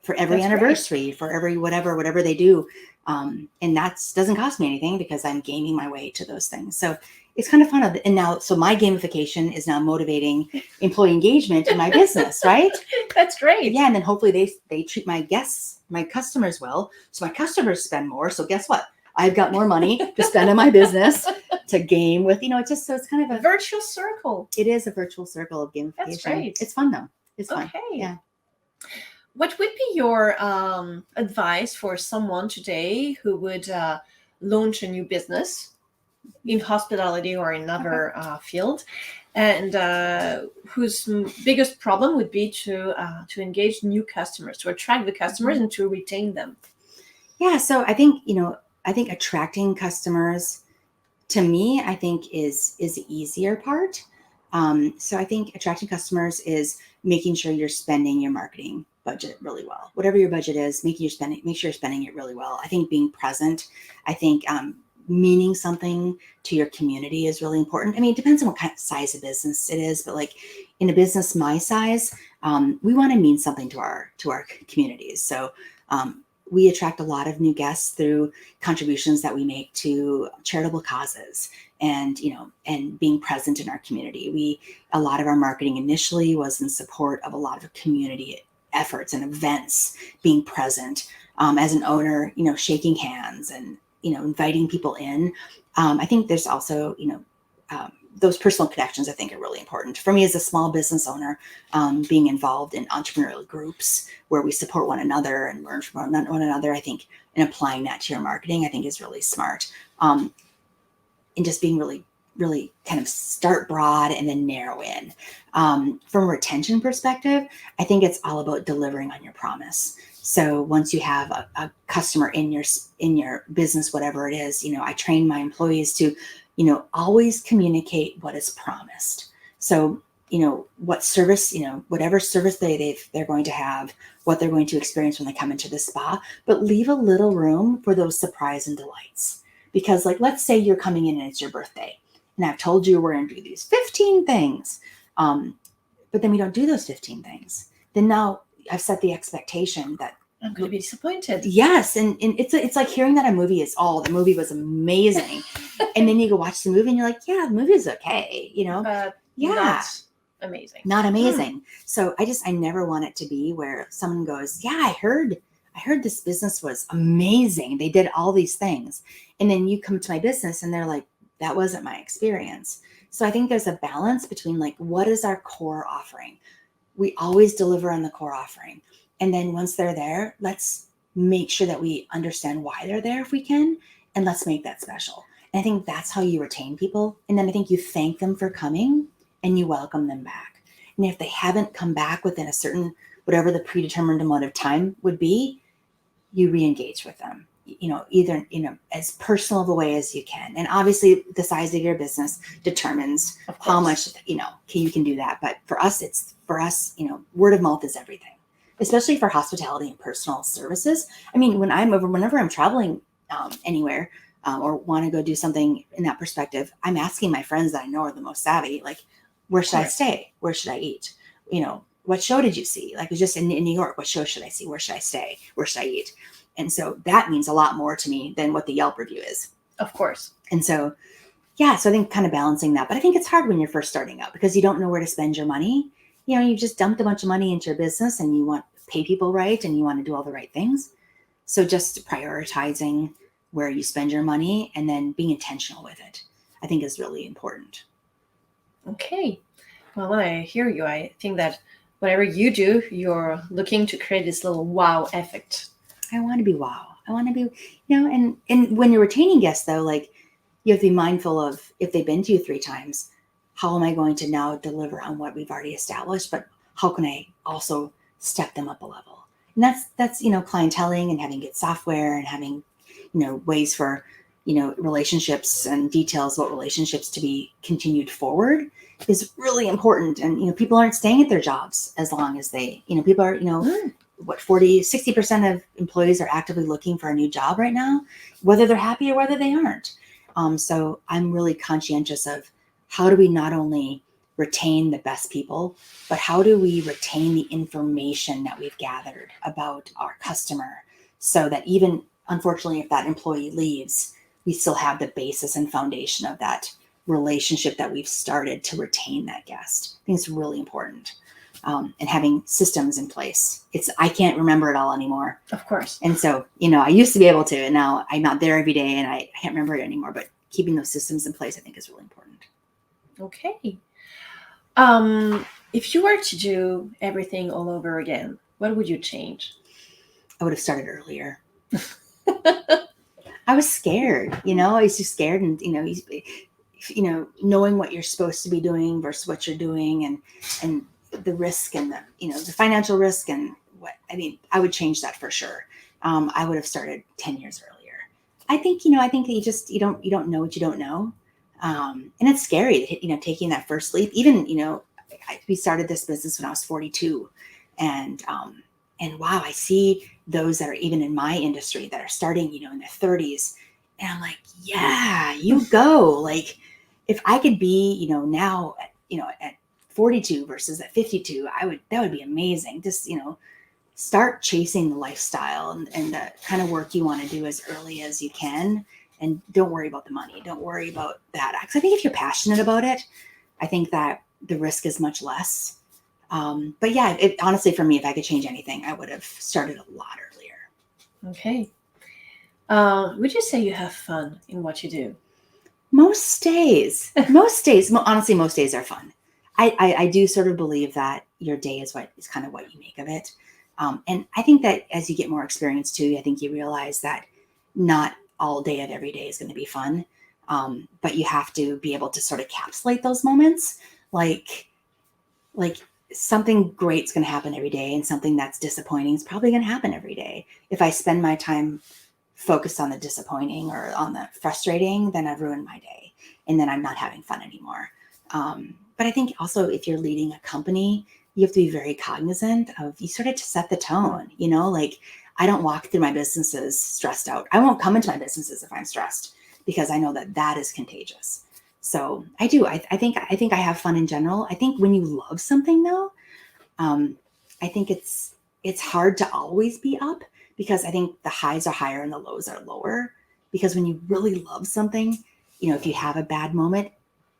for every anniversary, for every whatever they do. And that doesn't cost me anything because I'm gaming my way to those things. So it's kind of fun. And now, so my gamification is now motivating employee engagement in my business, right? That's great. Yeah. And then hopefully they treat my guests, my customers well. So my customers spend more. So guess what? I've got more money to spend in my business to game with, so it's kind of a virtual circle. It is a virtual circle of gamification. That's great. It's fun though. It's fun. Okay. Yeah. What would be your advice for someone today who would launch a new business in hospitality or in another field, and whose biggest problem would be to engage new customers, to attract the customers and to retain them? Yeah. So I think, attracting customers, to me, I think is the easier part. So I think attracting customers is making sure you're spending your marketing budget really well. Whatever your budget is, make sure you're spending it really well. I think being present, I think meaning something to your community is really important. It depends on what kind of size of business it is, but like in a business my size, we want to mean something to our communities. So we attract a lot of new guests through contributions that we make to charitable causes and, and being present in our community. A lot of our marketing initially was in support of a lot of community efforts and events, being present as an owner, shaking hands and, inviting people in. I think there's also, those personal connections I think are really important. For me as a small business owner, being involved in entrepreneurial groups where we support one another and learn from one another, I think, and applying that to your marketing, I think is really smart. And just being really, really kind of start broad and then narrow in. From a retention perspective, I think it's all about delivering on your promise. So once you have a customer in your business, whatever it is, I train my employees to, always communicate what is promised. So, what service, whatever service they're going to have, what they're going to experience when they come into the spa, but leave a little room for those surprise and delights. Because like, let's say you're coming in and it's your birthday and I've told you we're going to do these 15 things. But then we don't do those 15 things. Then now I've set the expectation that I'm going to be disappointed. Yes. And it's like hearing that the movie was amazing. And then you go watch the movie and you're like, yeah, the movie is okay. But yeah. not amazing. Not amazing. So I never want it to be where someone goes, yeah, I heard this business was amazing. They did all these things. And then you come to my business and they're like, that wasn't my experience. So I think there's a balance between like, what is our core offering? We always deliver on the core offering. And then once they're there, let's make sure that we understand why they're there if we can, and let's make that special. And I think that's how you retain people. And then I think you thank them for coming and you welcome them back. And if they haven't come back within a certain, whatever the predetermined amount of time would be, you re-engage with them, either, as personal of a way as you can. And obviously the size of your business determines how much, you can do that. But for us, word of mouth is everything, especially for hospitality and personal services. I mean, whenever I'm traveling anywhere or want to go do something in that perspective, I'm asking my friends that I know are the most savvy, like, where should I stay? Where should I eat? What show did you see? Like, it was just in New York. What show should I see? Where should I stay? Where should I eat? And so that means a lot more to me than what the Yelp review is. Of course. And so, yeah, so I think kind of balancing that. But I think it's hard when you're first starting out because you don't know where to spend your money. You just dumped a bunch of money into your business and you want to pay people right and you want to do all the right things. So just prioritizing where you spend your money and then being intentional with it, I think is really important. Okay. Well, when I hear you, I think that whatever you do, you're looking to create this little wow effect. I want to be wow. I want to be, and when you're retaining guests though, like you have to be mindful of if they've been to you 3 times, how am I going to now deliver on what we've already established, but how can I also step them up a level? And that's clienteling and having good software and having, ways for, relationships and details about relationships to be continued forward is really important. And, people aren't staying at their jobs as long as they, people are, 60% of employees are actively looking for a new job right now, whether they're happy or whether they aren't. So I'm really conscientious of how do we not only retain the best people, but how do we retain the information that we've gathered about our customer so that even, unfortunately, if that employee leaves, we still have the basis and foundation of that relationship that we've started to retain that guest. I think it's really important. And having systems in place. I can't remember it all anymore. Of course. And so, I used to be able to, and now I'm not there every day and I can't remember it anymore, but keeping those systems in place, I think is really important. Okay. If you were to do everything all over again, what would you change? I would have started earlier. I was scared, I was just scared and, knowing what you're supposed to be doing versus what you're doing and the risk and the financial risk and I would change that for sure. I would have started 10 years earlier. I think that you don't know what you don't know. And it's scary, taking that first leap. Even, we started this business when I was 42 and wow, I see those that are even in my industry that are starting, in their 30s. And I'm like, yeah, you go. Like if I could be, now, at 42 versus at 52, that would be amazing. Just, start chasing the lifestyle and the kind of work you want to do as early as you can. And don't worry about the money. Don't worry about that. Because I think if you're passionate about it, I think that the risk is much less. But yeah, honestly, for me, if I could change anything, I would have started a lot earlier. Okay. Would you say you have fun in what you do? Most days, honestly, most days are fun. I do sort of believe that your day is kind of what you make of it. And I think that as you get more experience too, I think you realize that not all day of every day is going to be fun. But you have to be able to sort of encapsulate those moments. Like something great's going to happen every day, and something that's disappointing is probably going to happen every day. If I spend my time focused on the disappointing or on the frustrating, then I've ruined my day, and then I'm not having fun anymore. But I think also if you're leading a company, you have to be very cognizant of, you sort of to set the tone, like I don't walk through my businesses stressed out. I won't come into my businesses if I'm stressed, because I know that that is contagious. So I do. I think I have fun in general. I think when you love something though, I think it's hard to always be up, because I think the highs are higher and the lows are lower. Because when you really love something, if you have a bad moment,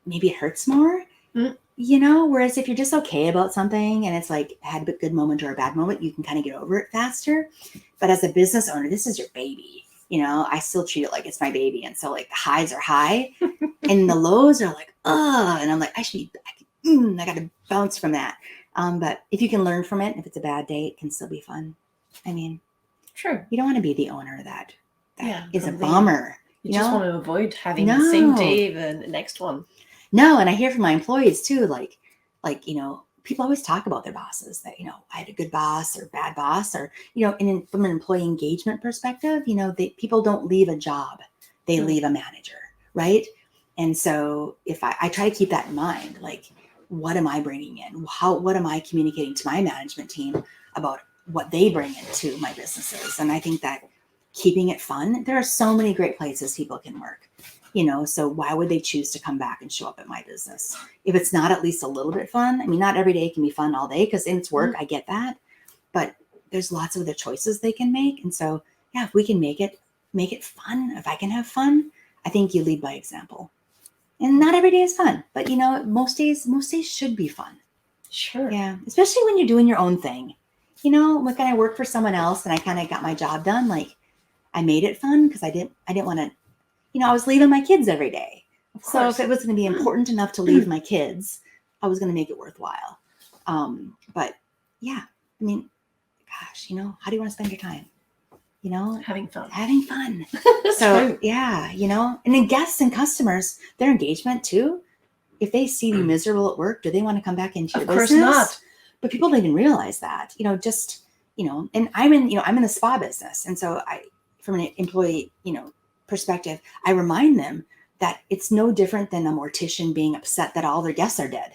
maybe it hurts more, whereas if you're just okay about something and it's like had a good moment or a bad moment, you can kind of get over it faster. But as a business owner, this is your baby. I still treat it like it's my baby. And so like the highs are high and the lows are like, and I'm like, I got to bounce from that. But if you can learn from it, if it's a bad day, it can still be fun. I mean, sure. You don't want to be the owner that is a bummer. You just want to avoid having the same day the next one. No. And I hear from my employees too, like, people always talk about their bosses that, I had a good boss or bad boss, or, from an employee engagement perspective, people don't leave a job, they leave a manager. Right. And so if I try to keep that in mind, like, what am I bringing in? What am I communicating to my management team about what they bring into my businesses? And I think that keeping it fun, there are so many great places people can work. So why would they choose to come back and show up at my business if it's not at least a little bit fun? I mean, not every day can be fun all day, because it's work. I get that, but there's lots of other choices they can make. And so, yeah, if we can make it fun, if I can have fun, I think you lead by example. And not every day is fun, but most days should be fun. Sure. Yeah, especially when you're doing your own thing. Like when I work for someone else and I kind of got my job done, like I made it fun because I didn't want to. I was leaving my kids every day. So if it was going to be important enough to leave my kids, I was going to make it worthwhile. But yeah, I mean, gosh, how do you want to spend your time? Having fun. So true. yeah, and then guests and customers, their engagement too. If they see you miserable at work, do they want to come back into your business? Of course not. But people don't even realize that, and I'm in the spa business. And so from an employee, perspective, I remind them that it's no different than a mortician being upset that all their guests are dead.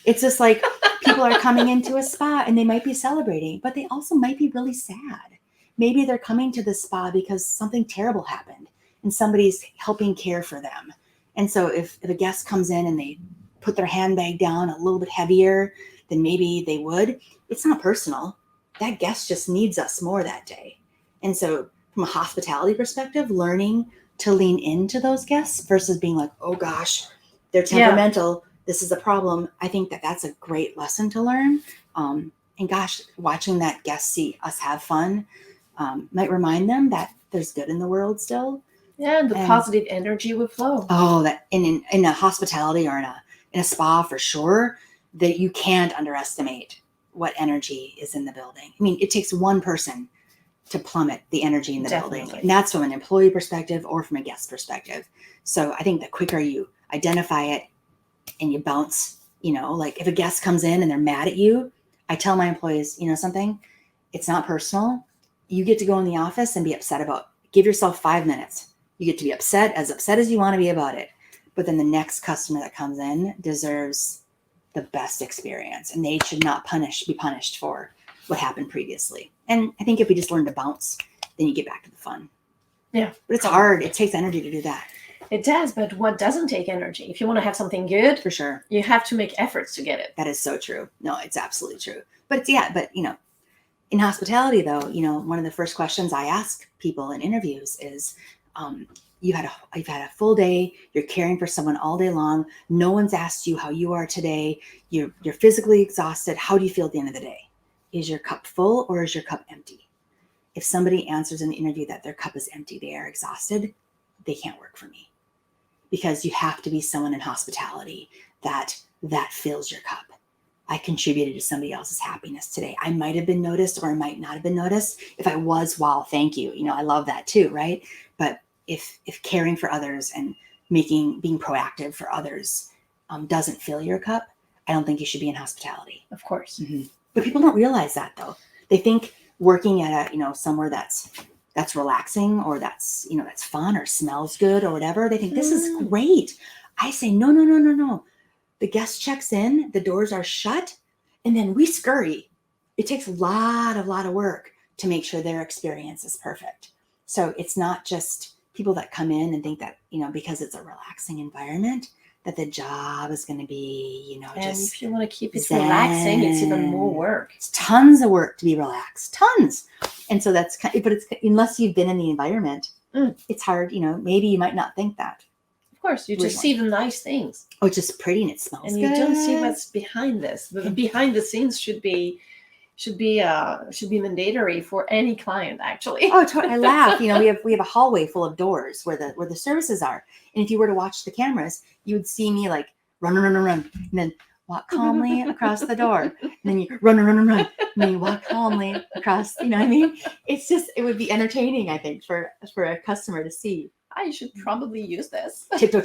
It's just like people are coming into a spa and they might be celebrating, but they also might be really sad. Maybe they're coming to the spa because something terrible happened and somebody's helping care for them. And so if a guest comes in and they put their handbag down a little bit heavier than maybe they would, it's not personal. That guest just needs us more that day. And so from a hospitality perspective, learning to lean into those guests versus being like, oh gosh, they're temperamental. Yeah. This is a problem. I think that's a great lesson to learn. And gosh, watching that guest see us have fun might remind them that there's good in the world still. Yeah, and the positive energy will flow. Oh, that in a hospitality or in a spa for sure, that you can't underestimate what energy is in the building. I mean, it takes one person to plummet the energy in the building. And that's from an employee perspective or from a guest perspective. So I think the quicker you identify it and you bounce, like if a guest comes in and they're mad at you, I tell my employees, something, it's not personal. You get to go in the office and be upset about, give yourself 5 minutes. You get to be upset as you want to be about it. But then the next customer that comes in deserves the best experience, and they should not be punished for what happened previously. And I think if we just learn to bounce, then you get back to the fun. Yeah. But it's hard. It takes energy to do that. It does, but what doesn't take energy? If you want to have something good, for sure, you have to make efforts to get it. That is so true. No, it's absolutely true. But in hospitality though, one of the first questions I ask people in interviews is, you've had a full day, you're caring for someone all day long. No one's asked you how you are today. You're physically exhausted. How do you feel at the end of the day? Is your cup full or is your cup empty? If somebody answers in the interview that their cup is empty, they are exhausted, they can't work for me. Because you have to be someone in hospitality that fills your cup. I contributed to somebody else's happiness today. I might have been noticed or I might not have been noticed. If I was, wow, thank you. I love that too, right? But if caring for others and being proactive for others doesn't fill your cup, I don't think you should be in hospitality. Of course. But people don't realize that though. They think working at somewhere that's relaxing or that's fun or smells good or whatever, they think this is great. I say, no. The guest checks in, the doors are shut, and then we scurry. It takes a lot of work to make sure their experience is perfect. So it's not just people that come in and think that, because it's a relaxing environment, that the job is going to be, And just if you want to keep it zen. relaxing, it's even more work. It's tons of work to be relaxed, tons. And so that's but it's unless you've been in the environment, it's hard. Maybe you might not think that. Of course, you just see the nice things. Oh, it's just pretty and it smells and good. You don't see what's behind this. The behind the scenes should be mandatory for any client, actually. Oh, I laugh. We have a hallway full of doors where the services are, and if you were to watch the cameras, you would see me like run, and then walk calmly across the door, and then you run, and then you walk calmly across. You know what I mean? It's just it would be entertaining, I think, for a customer to see. I should probably use this. Tiptoe.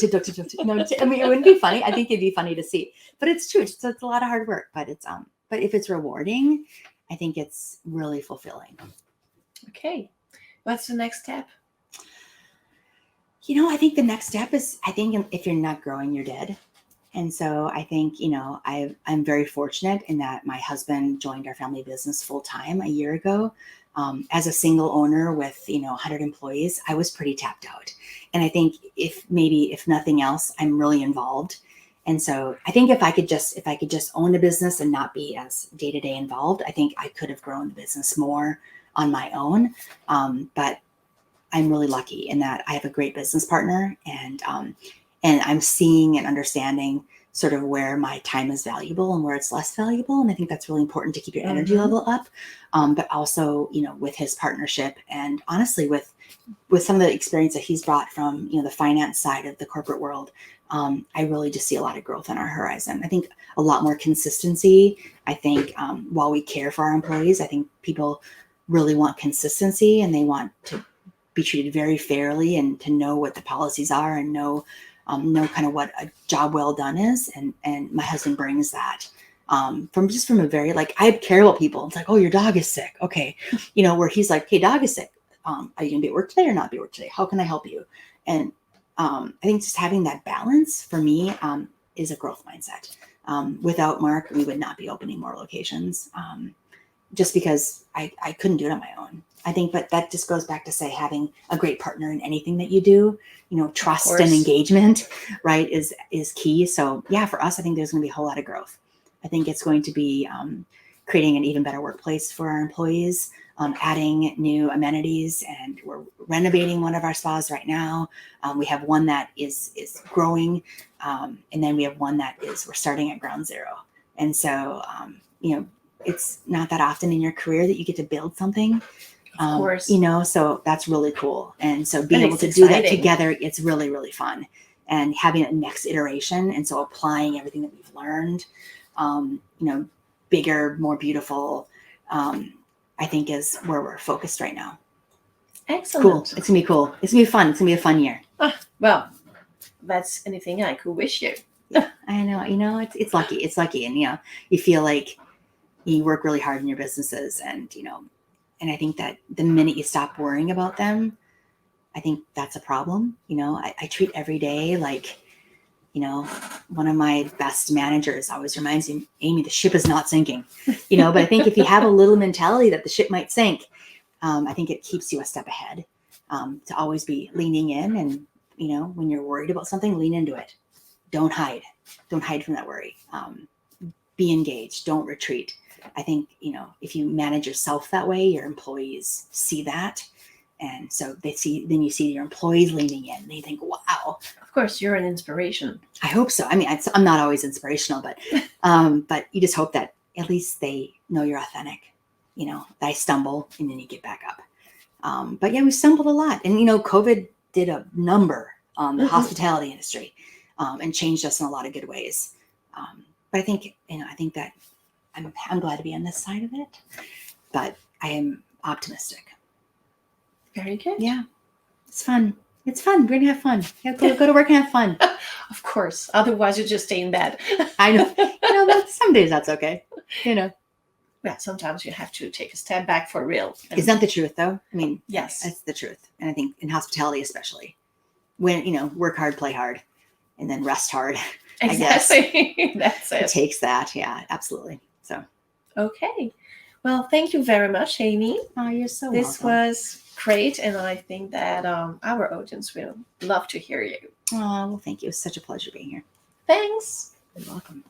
No, I mean it wouldn't be funny. I think it'd be funny to see, but it's true. It's a lot of hard work, but it's But if it's rewarding, I think it's really fulfilling. Okay. What's the next step? I think the next step is, if you're not growing, you're dead. And so I think, I'm very fortunate in that my husband joined our family business full time a year ago. As a single owner with, 100 employees, I was pretty tapped out. And I think if nothing else, I'm really involved. And so I think if I could just own the business and not be as day-to-day involved, I think I could have grown the business more on my own. But I'm really lucky in that I have a great business partner, and I'm seeing and understanding sort of where my time is valuable and where it's less valuable. And I think that's really important to keep your energy level up. But also, with his partnership and honestly with some of the experience that he's brought from, the finance side of the corporate world, I really just see a lot of growth on our horizon. I think a lot more consistency. I think while we care for our employees, I think people really want consistency and they want to be treated very fairly and to know what the policies are and know kind of what a job well done is. And my husband brings that from a very, I care about people. It's like, oh, your dog is sick. Okay. Where he's like, hey, dog is sick. Are you going to be at work today or not be at work today? How can I help you? And I think just having that balance for me is a growth mindset. Without Mark, we would not be opening more locations just because I couldn't do it on my own. I think, but that just goes back to say having a great partner in anything that you do, trust and engagement, right, is key. So yeah, for us, I think there's going to be a whole lot of growth. I think it's going to be creating an even better workplace for our employees, adding new amenities, and we're renovating one of our spas right now. We have one that is growing, and then we have one that we're starting at ground zero. And so, it's not that often in your career that you get to build something. Of course. So that's really cool. And so being able to do that together, it's really, really fun. And having a next iteration. And so applying everything that we've learned, bigger, more beautiful, I think is where we're focused right now. Excellent. Cool. It's going to be cool. It's going to be fun. It's going to be a fun year. Well, that's anything I could wish you. I know, it's lucky. It's lucky. And, you feel like you work really hard in your businesses and, and I think that the minute you stop worrying about them, I think that's a problem. I treat every day like, one of my best managers always reminds me, Amy, the ship is not sinking, but I think if you have a little mentality that the ship might sink, I think it keeps you a step ahead, to always be leaning in and, when you're worried about something, lean into it. Don't hide from that worry. Be engaged. Don't retreat. I think, if you manage yourself that way, your employees see that. And so then you see your employees leaning in. They think, wow. Of course, you're an inspiration. I hope so. I mean, I'm not always inspirational, but you just hope that at least they know you're authentic. I stumble and then you get back up. But yeah, we stumbled a lot. And, COVID did a number on the hospitality industry and changed us in a lot of good ways. But I think, that I'm glad to be on this side of it, but I am optimistic. Very good. Yeah. It's fun. We're going to have fun. Yeah, go to work and have fun. Of course. Otherwise you just stay in bed. I know. well, some days that's okay. Yeah, sometimes you have to take a step back for real. Isn't that the truth, though? I mean, Yes. that's the truth. And I think in hospitality, especially, when, work hard, play hard, and then rest hard. Exactly. That's It it. takes that. Yeah, absolutely. So, Okay. Well, thank you very much, Amy. oh, you're so This welcome. was great, and I think that our audience will love to hear you. Oh, well, thank you. It's such a pleasure being here. Thanks. You're welcome.